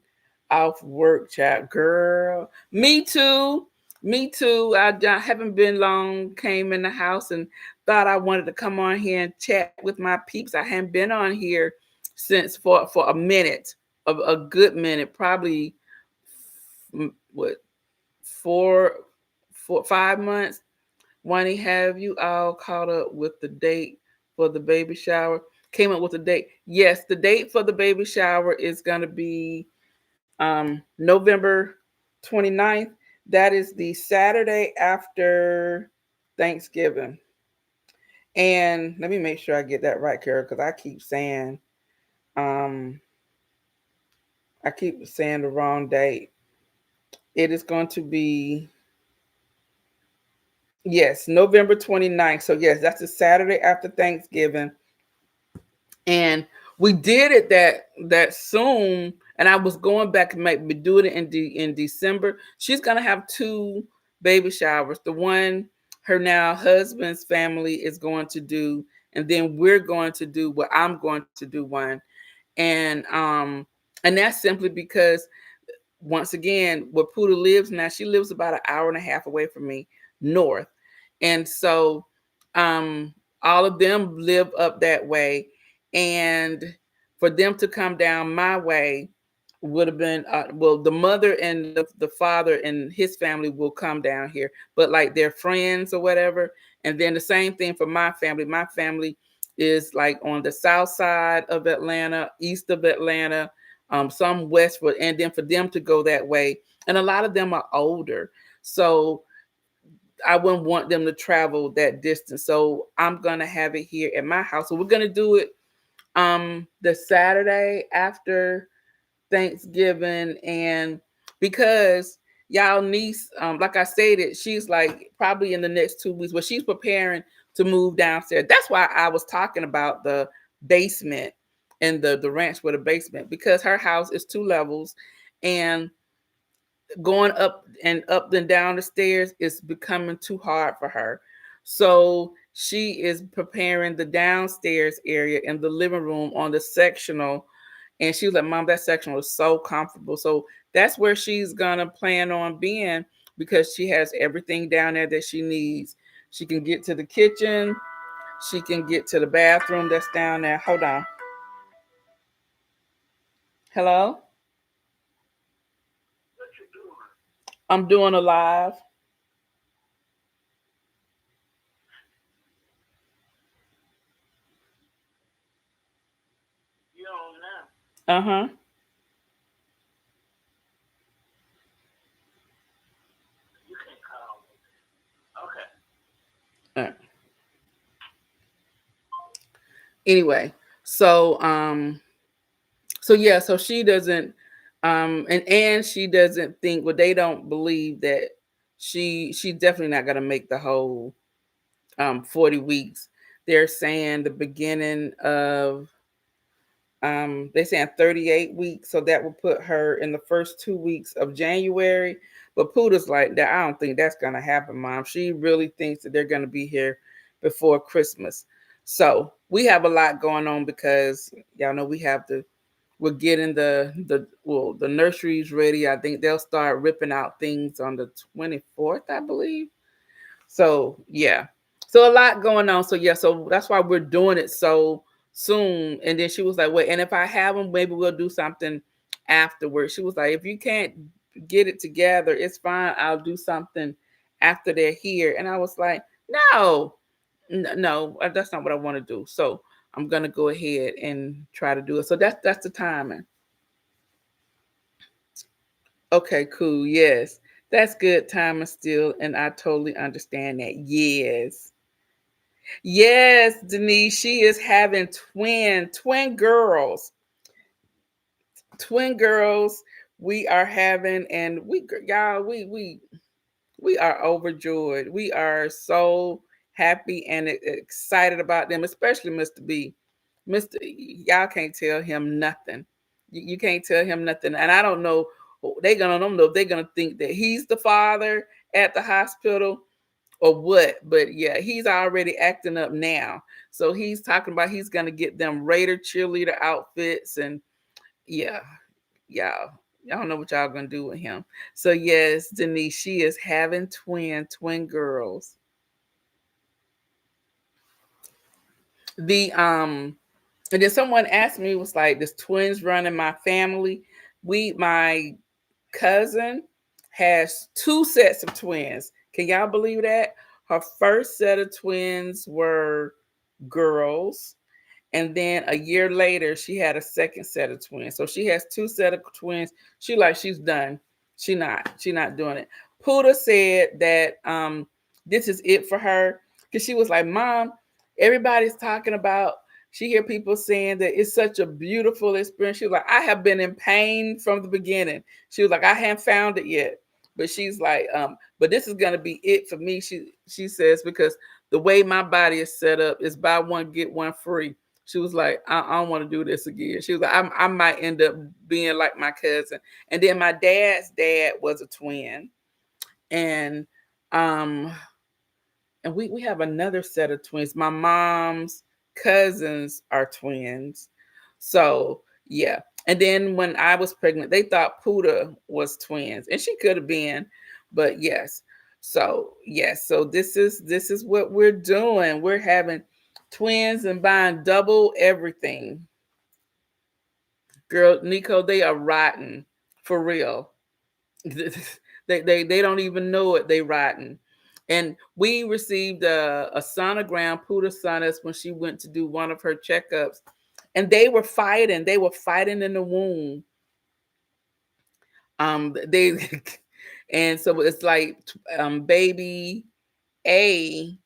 off work, chat. Girl. Me too. Me too. I haven't been long. Came in the house and thought I wanted to come on here and chat with my peeps. I hadn't been on here since for a minute, of a good minute, probably what 5 months. Want to have you all caught up with the date for the baby shower? Came up with a date. Yes, the date for the baby shower is going to be November 29th. That is the Saturday after Thanksgiving. And let me make sure I get that right, Carol, because um, I keep saying the wrong date. It is going to be, yes, November 29th. So yes, that's the Saturday after Thanksgiving. And we did it that soon, and I was going back and maybe do it in December. She's gonna have 2 baby showers. The one her now husband's family is going to do, and then we're going to do what I'm going to do one. And that's simply because, once again, where Puda lives now, she lives about an hour and a half away from me, north. And so all of them live up that way. And for them to come down my way would have been, well, the mother and the father and his family will come down here, but like their friends or whatever. And then the same thing for my family. My family is like on the south side of Atlanta, east of Atlanta, some westward, and then for them to go that way. And a lot of them are older. So I wouldn't want them to travel that distance. So I'm gonna have it here at my house. So we're gonna do it the Saturday after Thanksgiving. And because y'all niece, like I stated, she's like probably in the next 2 weeks, but she's preparing to move downstairs. That's why I was talking about the basement and the ranch with a basement, because her house is 2 levels, and going up and down the stairs is becoming too hard for her. So she is preparing the downstairs area in the living room on the sectional. And she was like, Mom, that sectional is so comfortable. So that's where she's gonna plan on being, because she has everything down there that she needs. She can get to the kitchen, she can get to the bathroom that's down there. Hold on. Hello? I'm doing a live. Uh-huh. You can't call me. Okay. Uh, Anyway, so so yeah, so she doesn't and she doesn't think, well, they don't believe that she's definitely not gonna make the whole 40 weeks. They're saying the beginning of they saying 38 weeks, so that will put her in the first 2 weeks of January. But Puda's like that. I don't think that's gonna happen, Mom. She really thinks that they're gonna be here before Christmas. So we have a lot going on because y'all know we're getting the nurseries ready. I think they'll start ripping out things on the 24th, I believe. So yeah, so a lot going on. So yeah, so that's why we're doing it so soon. And then she was like, "Wait, and if I have them, maybe we'll do something afterwards." She was like, "If you can't get it together, it's fine. I'll do something after they're here." And I was like, "No, no, that's not what I want to do." So I'm gonna go ahead and try to do it. So that's the timing. Okay, cool. Yes, that's good timing still, and I totally understand that. Yes. Yes, Denise, she is having twin girls. Twin girls we are having, and y'all, we are overjoyed. We are so happy and excited about them, especially Mr. B. Mr. Y'all can't tell him nothing. You can't tell him nothing. And I don't know, they gonna don't know if they're gonna think that he's the father at the hospital or what, but yeah, he's already acting up now. So he's talking about he's gonna get them Raider cheerleader outfits, and yeah, y'all don't know what y'all gonna do with him. So yes, Denise, she is having twin girls. The and then someone asked me, was like, "There's twins running my family." My cousin has two sets of twins. Can y'all believe that? Her first set of twins were girls, and then a year later she had a second set of twins. So she has two set of twins. She's done. She not doing it. Puda said that this is it for her, because she was like, "Mom, everybody's talking about," she hear people saying that it's such a beautiful experience. She was like, "I have been in pain from the beginning." She was like, "I haven't found it yet." But she's like, but this is gonna be it for me. She says, because the way my body is set up is buy one get one free. She was like, I don't want to do this again. She was like, I might end up being like my cousin. And then my dad's dad was a twin, and um and we have another set of twins. My mom's cousins are twins. So yeah. And then when I was pregnant, they thought Puda was twins, and she could have been, but yes. So yes, so this is what we're doing. We're having twins and buying double everything. Girl, Nico, they are rotten for real. They don't even know it. They rotten. And we received a sonogram. Puda sent us when she went to do one of her checkups, and they were fighting. They were fighting in the womb. They and so it's like baby A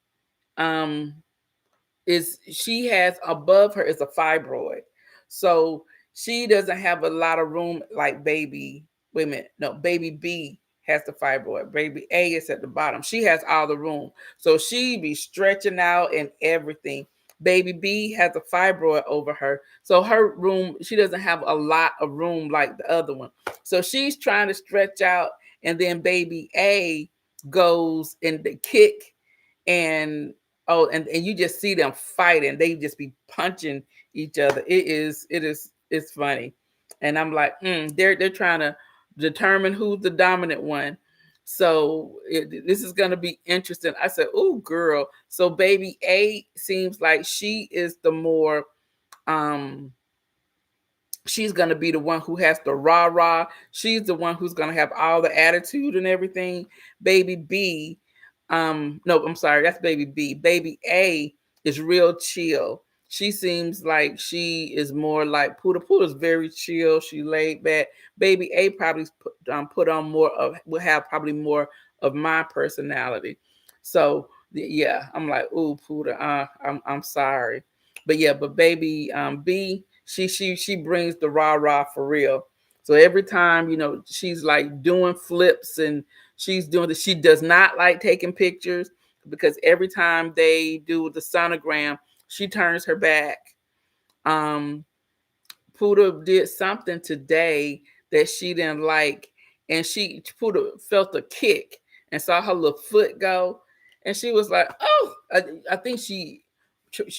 um is she has above her is a fibroid. So she doesn't have a lot of room like baby. Wait a minute. No, baby B has the fibroid. Baby A is at the bottom. She has all the room. So she be stretching out and everything. Baby B has a fibroid over her. So her room, she doesn't have a lot of room like the other one. So she's trying to stretch out, and then baby A goes in the kick, and oh, and you just see them fighting. They just be punching each other. It's funny. And I'm like, they're trying to determine who's the dominant one. So this is gonna be interesting. I said, "Oh, girl." So baby A seems like she is the more um she's going to be the one who has the rah rah. She's the one who's going to have all the attitude and everything. Baby B, no, I'm sorry, that's baby B. Baby A is real chill. she seems like she is more like Puda. Puda's very chill. She laid back. Baby A probably put on more of, will have probably more of my personality. So yeah, I'm like, ooh, Puda, I'm sorry, but yeah, but baby B, she brings the rah rah for real. So every time, she's like doing flips and she's doing the, she does not like taking pictures because every time they do the sonogram, she turns her back. Um, Puda did something today that she didn't like, and Puda felt a kick and saw her little foot go, and she was like, "Oh!" I think she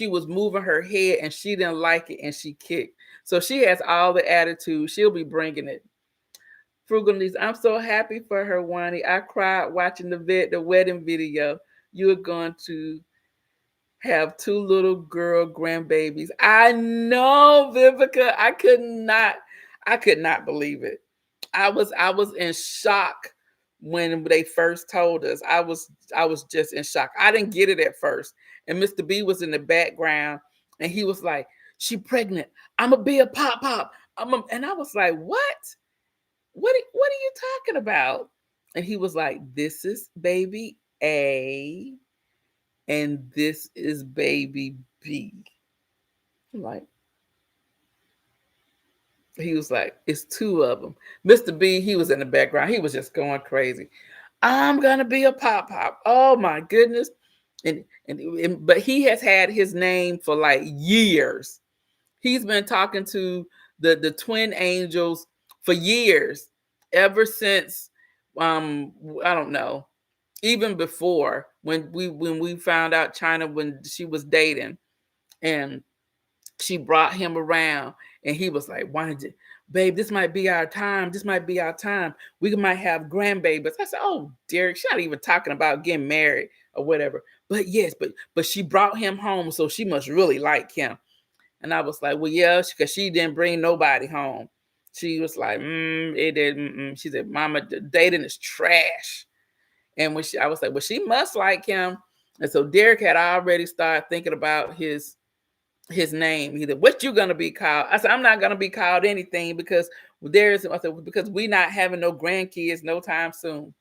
was moving her head and she didn't like it, and she kicked. So she has all the attitude. She'll be bringing it. Frugalness, I'm so happy for her, Wani. I cried watching the wedding video. You're going to have two little girl grandbabies. I know, Vivica. I could not believe it. I was in shock when they first told us. I was just in shock. I didn't get it at first. And Mr. B was in the background and he was like, "She pregnant. I'ma be a pop pop." And I was like, "What? What are you talking about?" And he was like, "This is baby A and this is baby B." I'm like, he was like, "It's two of them." Mr. B, he was in the background. He was just going crazy. "I'm gonna be a pop pop." Oh my goodness. But he has had his name for like years. He's been talking to the twin angels for years, ever since I don't know, even before when we found out China when she was dating, and she brought him around and he was like, "Why did you, babe, this might be our time. This might be our time. We might have grandbabies." I said, "Oh, Derek, she's not even talking about getting married or whatever." But yes, but she brought him home, so she must really like him. And I was like, "Well, yeah, because she didn't bring nobody home." She was like, "It didn't." She said, "Mama, dating is trash." And I was like, "Well, she must like him." And so Derek had already started thinking about his name. Either what you gonna be called? I said, "I'm not gonna be called anything because I said, because we not having no grandkids no time soon."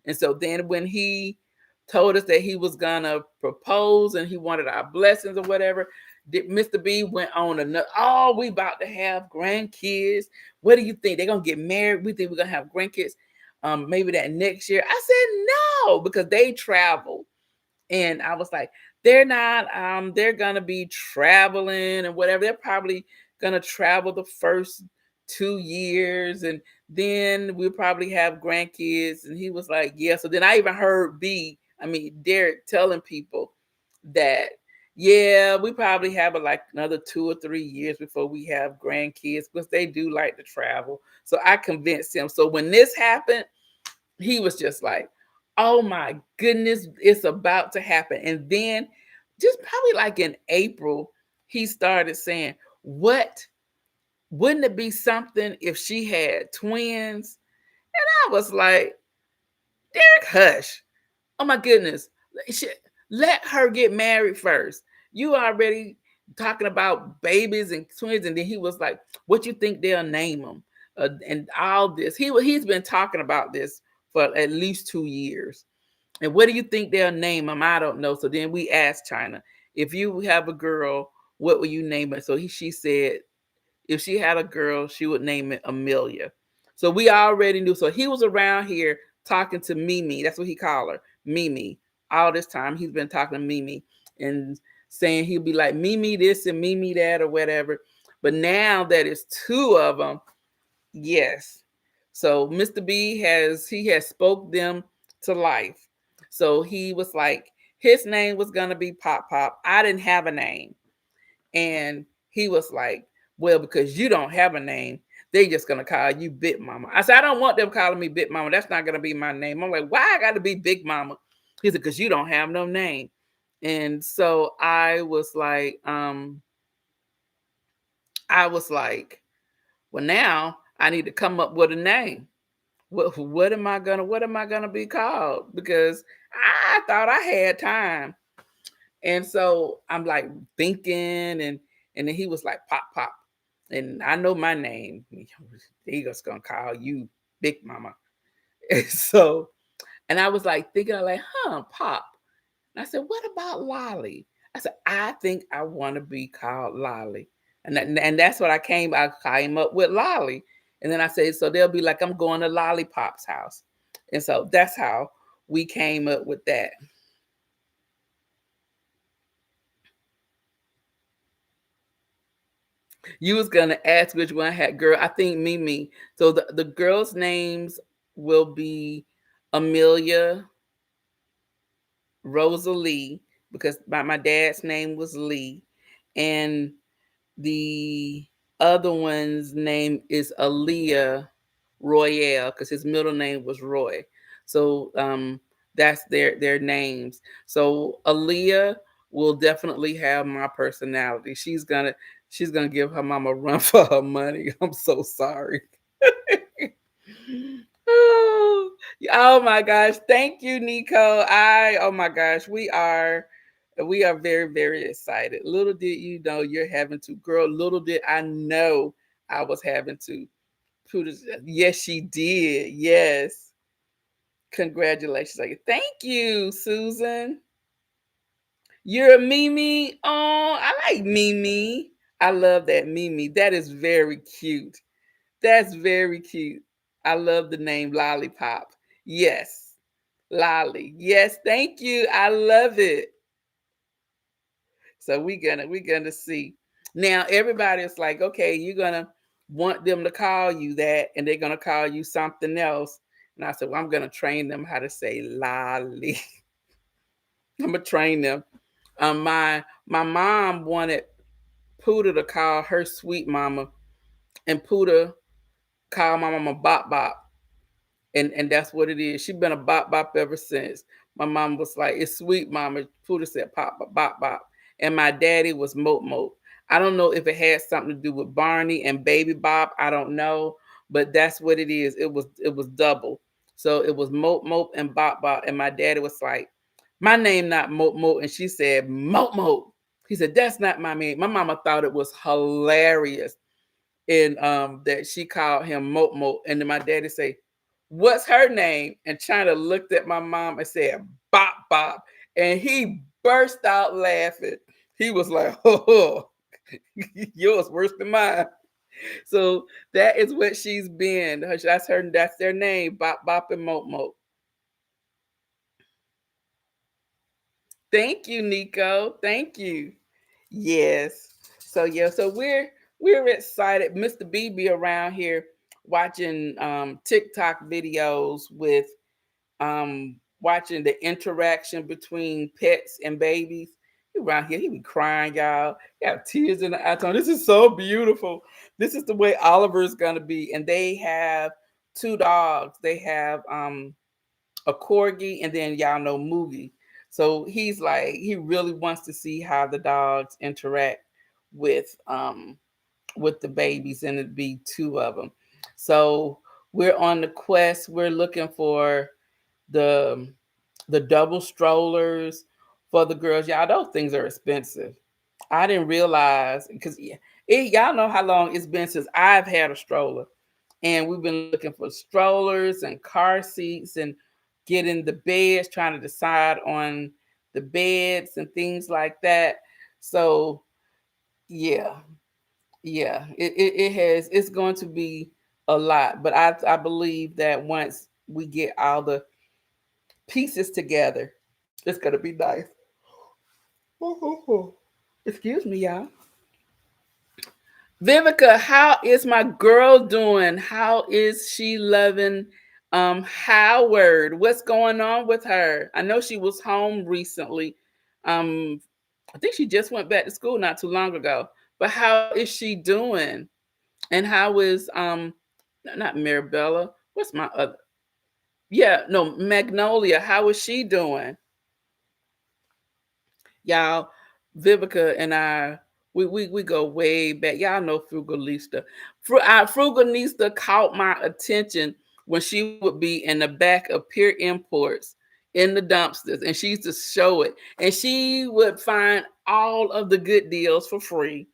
And so then when he told us that he was gonna propose and he wanted our blessings or whatever, Mr. B went on another, "Oh, we about to have grandkids. What do you think? They're gonna get married. We think we're gonna have grandkids maybe that next year." I said no, because they travel. And I was like, "They're not, they're gonna be traveling and whatever. They're probably gonna travel the first 2 years and then we'll probably have grandkids." And he was like, "Yeah." So then I even heard Derek telling people that, yeah, we probably have like another 2 or 3 years before we have grandkids because they do like to travel. So I convinced him. So when this happened, he was just like, "Oh my goodness, it's about to happen." And then just probably like in April, he started saying, "What? Wouldn't it be something if she had twins?" And I was like, "Derek, hush. Oh my goodness. Let her get married first. You already talking about babies and twins." And then he was like, "What you think they'll name them?" And all this. He's been talking about this for at least 2 years. "And what do you think they'll name them?" "I don't know." So then we asked China, "If you have a girl, what will you name her?" So she said if she had a girl, she would name it Amelia. So we already knew. So he was around here talking to Mimi. That's what he called her, Mimi. All this time he's been talking to Mimi and saying he'll be like, "Mimi this and Mimi that," or whatever. But now that it's two of them, yes. So Mr. B has spoke them to life. So he was like, his name was gonna be Pop Pop. I didn't have a name. And he was like, "Well, because you don't have a name, they just gonna call you Big Mama." I said, "I don't want them calling me Big Mama. That's not gonna be my name." I'm like, "Why I gotta be Big Mama?" He said, "Because you don't have no name." And so I was like, "Well, now I need to come up with a name. What am I gonna be called?" Because I thought I had time. And so I'm like thinking, and then he was like, Pop, Pop. And I know my name. He just gonna call you Big Mama. And so, and I was like thinking, I like, Pop. And I said, what about Lolly? I said, I think I want to be called Lolly. And that's what I came up with Lolly. And then I said, so they'll be like, I'm going to Lollipop's house. And so that's how we came up with that. You was gonna ask which one had girl. I think Mimi. So the girls' names will be Amelia, Rosalie, because my dad's name was Lee, and the other one's name is Aaliyah Royale because his middle name was Roy. So that's their names. So Aaliyah will definitely have my personality. She's gonna give her mama a run for her money. I'm so sorry. Oh, oh my gosh. Thank you, Nico. Oh my gosh, we are very, very excited. Little did you know you're having to, girl. Little did I know I was having to. Yes, she did. Yes. Congratulations. Thank you, Susan. You're a Mimi. Oh, I like Mimi. I love that Mimi. That is very cute. That's very cute. I love the name Lollipop. Yes. Lolly. Yes, thank you. I love it. So we're gonna see. Now everybody's like, okay, you're gonna want them to call you that, and they're gonna call you something else. And I said, well, I'm gonna train them how to say lolly. I'm gonna train them. My mom wanted Pooter to call her sweet mama, and Pooter called my mama Bop Bop. And that's what it is. She been a bop bop ever since. My mom was like, "It's sweet, mama." Pooter said, "Pop bop bop bop," and my daddy was Mope Mope. I don't know if it had something to do with Barney and Baby Bop. I don't know, but that's what it is. It was double. So it was Mope Mope and Bop Bop, and my daddy was like, "My name not Mope Mope," and she said Mope Mope. He said, "That's not my name." My mama thought it was hilarious, and that she called him Mope Mope, and then my daddy say, "What's her name?" And China looked at my mom and said, "Bop Bop," and he burst out laughing. He was like, "Oh, yours worse than mine." So that is what she's been. That's her. That's their name, Bop Bop and Mope Mope. Thank you, Nico. Thank you. Yes. So yeah, so we're excited. Mr. BB around here watching TikTok videos with watching the interaction between pets and babies. He around here, he be crying, y'all. He have tears in the eye. This is so beautiful. This is the way Oliver's gonna be. And they have two dogs. They have a corgi, and then y'all know Moogie. So he's like, he really wants to see how the dogs interact with the babies, and it'd be two of them. So we're on the quest. We're looking for the the double strollers for the girls. Y'all, those things are expensive. I didn't realize because y'all know how long it's been since I've had a stroller, and we've been looking for strollers and car seats and getting the beds, trying to decide on the beds and things like that. So yeah, yeah, it's going to be a lot, but I believe that once we get all the pieces together, it's gonna be nice. Excuse me, y'all. Vivica, how is my girl doing? How is she loving Howard? What's going on with her? I know she was home recently. Um, I think she just went back to school not too long ago. But how is she doing? And how is not Marabella? What's my other? Yeah, no, Magnolia. How is she doing? Y'all, Vivica and I, we go way back. Y'all know Frugalista. Frugalista caught my attention when she would be in the back of Pure Imports in the dumpsters, and she used to show it. And she would find all of the good deals for free.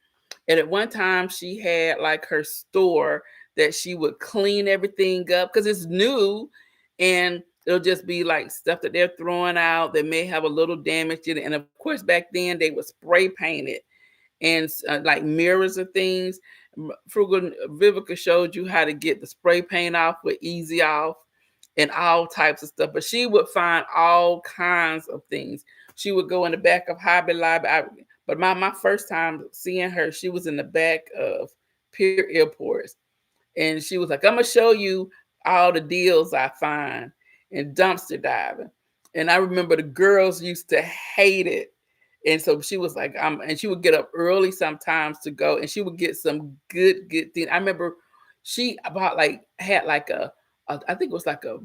And at one time, she had like her store that she would clean everything up because it's new, and it'll just be like stuff that they're throwing out that may have a little damage in it. And of course, back then they would spray paint it, and like mirrors and things. Frugal Vivica showed you how to get the spray paint off with Easy Off and all types of stuff. But she would find all kinds of things. She would go in the back of Hobby Lobby. But my first time seeing her, she was in the back of Pier Airports. And she was like, I'm going to show you all the deals I find in dumpster diving. And I remember the girls used to hate it. And so she was like, and she would get up early sometimes to go, and she would get some good things. I remember she about like had like I think it was like a,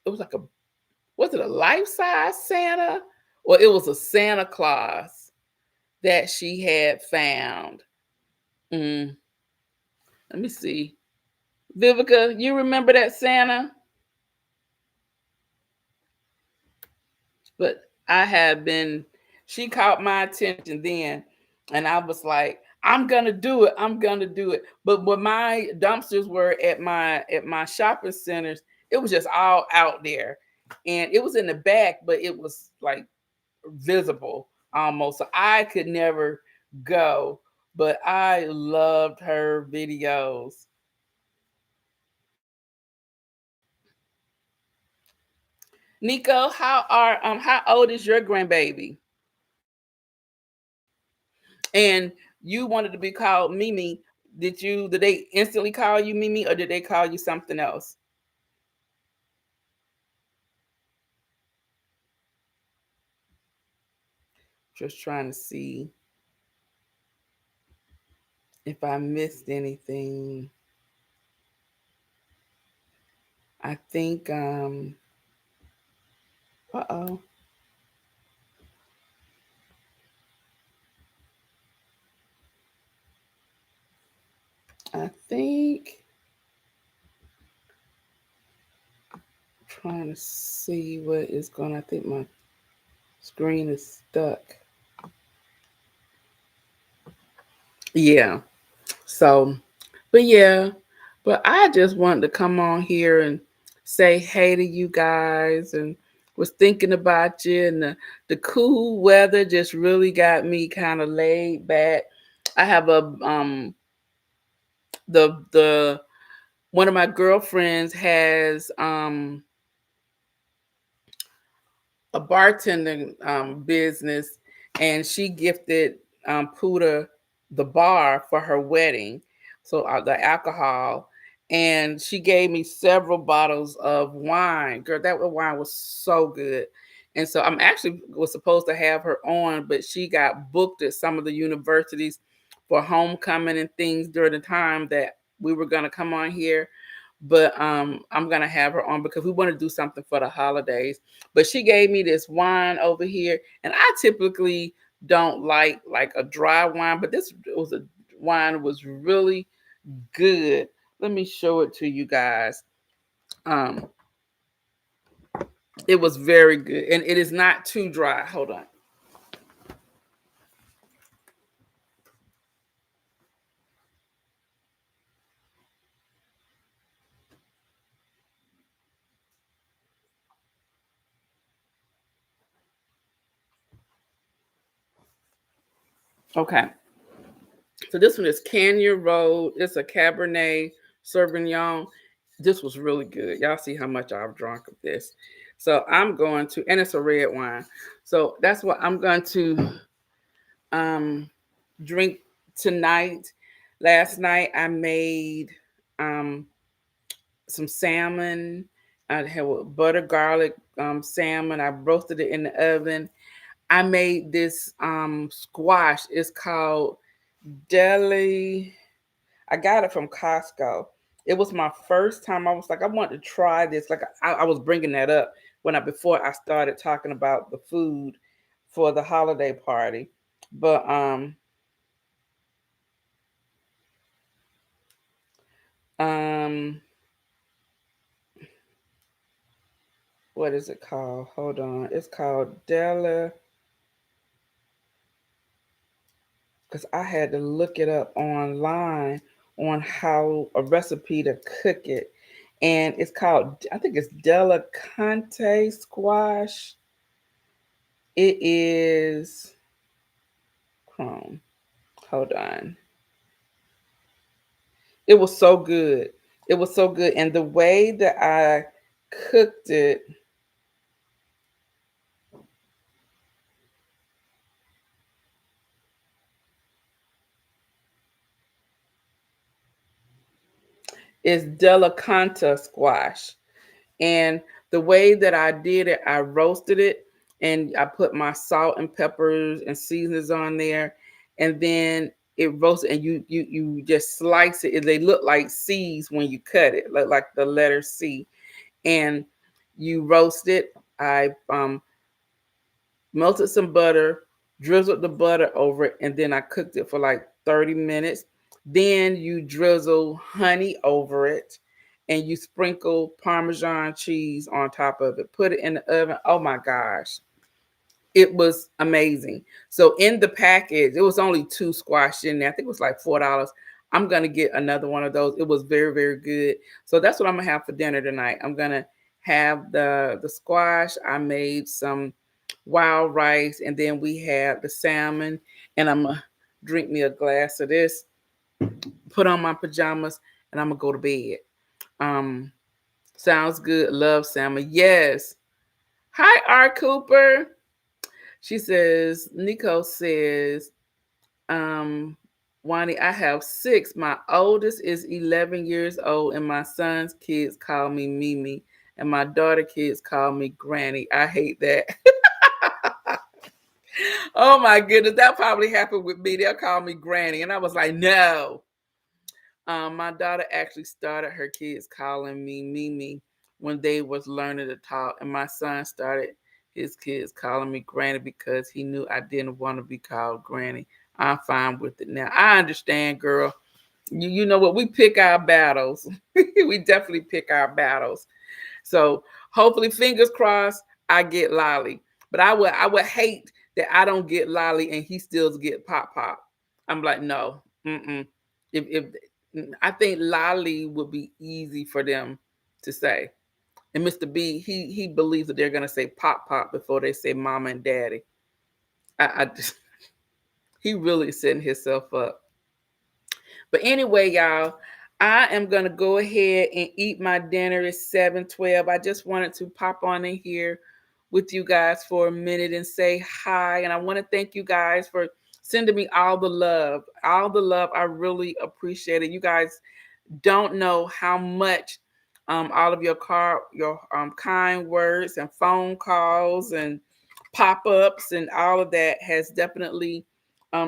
was it a life-size Santa, or it was a Santa Claus that she had found. Let me see. Vivica, you remember that Santa? But she caught my attention then, and I was like, I'm gonna do it. I'm gonna do it. But when my dumpsters were at my shopping centers, it was just all out there, and it was in the back, but it was like visible almost. So I could never go, but I loved her videos. Nico, how old is your grandbaby? And you wanted to be called Mimi. Did they instantly call you Mimi, or did they call you something else? Just trying to see if I missed anything. I think uh-oh. I think trying to see what is going. I think my screen is stuck. Yeah. So, but yeah, but I just wanted to come on here and say hey to you guys, and was thinking about you, and the cool weather just really got me kind of laid back. I have the one of my girlfriends has a bartending business, and she gifted Puda the bar for her wedding, so the alcohol, and she gave me several bottles of wine. Girl, that wine was so good. And so I'm actually was supposed to have her on, but she got booked at some of the universities for homecoming and things during the time that we were going to come on here. But I'm gonna have her on because we want to do something for the holidays. But she gave me this wine over here, and I typically don't like a dry wine, but this was a wine was really good. Let me show it to you guys. Um, it was very good, and it is not too dry. Hold on. Okay, so this one is Canyon Road. It's a Cabernet Sauvignon. This was really good. Y'all see how much I've drunk of this. So I'm going to, and it's a red wine. So that's what I'm going to um, drink tonight. Last night I made um, some salmon. I had butter garlic salmon. I roasted it in the oven. I made this squash. It's called Deli. I got it from Costco. It was my first time. I was like, I want to try this. Like I was bringing that up before I started talking about the food for the holiday party. But um what is it called? Hold on. It's called Della, because I had to look it up online on how a recipe to cook it. And it's called, I think it's Della Conte squash. It is Chrome. Hold on. It was so good. It was so good. And the way that I cooked it, is delicata squash. And the way that I did it, I roasted it and I put my salt and peppers and seasonings on there. And then it roasted and you just slice it. They look like C's when you cut it, like the letter C. And you roast it. I melted some butter, drizzled the butter over it, and then I cooked it for like 30 minutes. Then you drizzle honey over it and you sprinkle Parmesan cheese on top of it. Put it in the oven. Oh my gosh. It was amazing. So in the package, it was only 2 squash in there. I think it was like $4. I'm gonna get another one of those. It was very, very good. So that's what I'm gonna have for dinner tonight. I'm gonna have the squash. I made some wild rice, and then we had the salmon. And I'm gonna drink me a glass of this, put on my pajamas, and I'm gonna go to bed. Um, Sounds good. Love salmon. Yes. Hi, R. Cooper. She says, Nico says, Wani, I have 6. My oldest is 11 years old, and my son's kids call me Mimi, and my daughter kids call me Granny. I hate that. Oh my goodness, that probably happened with me. They'll call me Granny, and I was like, no. My daughter actually started her kids calling me Mimi when they was learning to talk, and my son started his kids calling me Granny because he knew I didn't want to be called Granny. I'm fine with it now. I understand, girl. You know what? We pick our battles. We definitely pick our battles. So hopefully, fingers crossed, I get Lolly. But I would hate that I don't get Lolly and he still get Pop Pop. I'm like, no. Mm-mm. If I think Lolly would be easy for them to say. And Mr. B, he believes that they're gonna say Pop Pop before they say Mama and Daddy. I just, he really setting himself up. But anyway, y'all, I am gonna go ahead and eat my dinner. It's 7:12. I just wanted to pop on in here with you guys for a minute and say hi. And I want to thank you guys for sending me all the love. All the love. I really appreciate it. You guys don't know how much all of your kind words and phone calls and pop-ups and all of that has definitely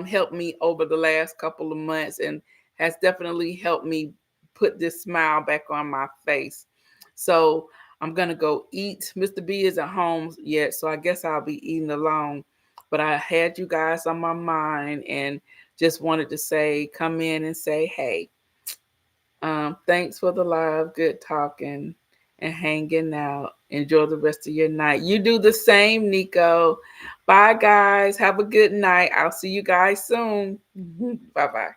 helped me over the last couple of months and has definitely helped me put this smile back on my face. So I'm gonna go eat. Mr. B isn't home yet, so I guess I'll be eating alone. But I had you guys on my mind and just wanted to say, come in and say hey. Thanks for the live, good talking and hanging out. Enjoy the rest of your night. You do the same, Nico. Bye, guys. Have a good night. I'll see you guys soon. Bye-bye.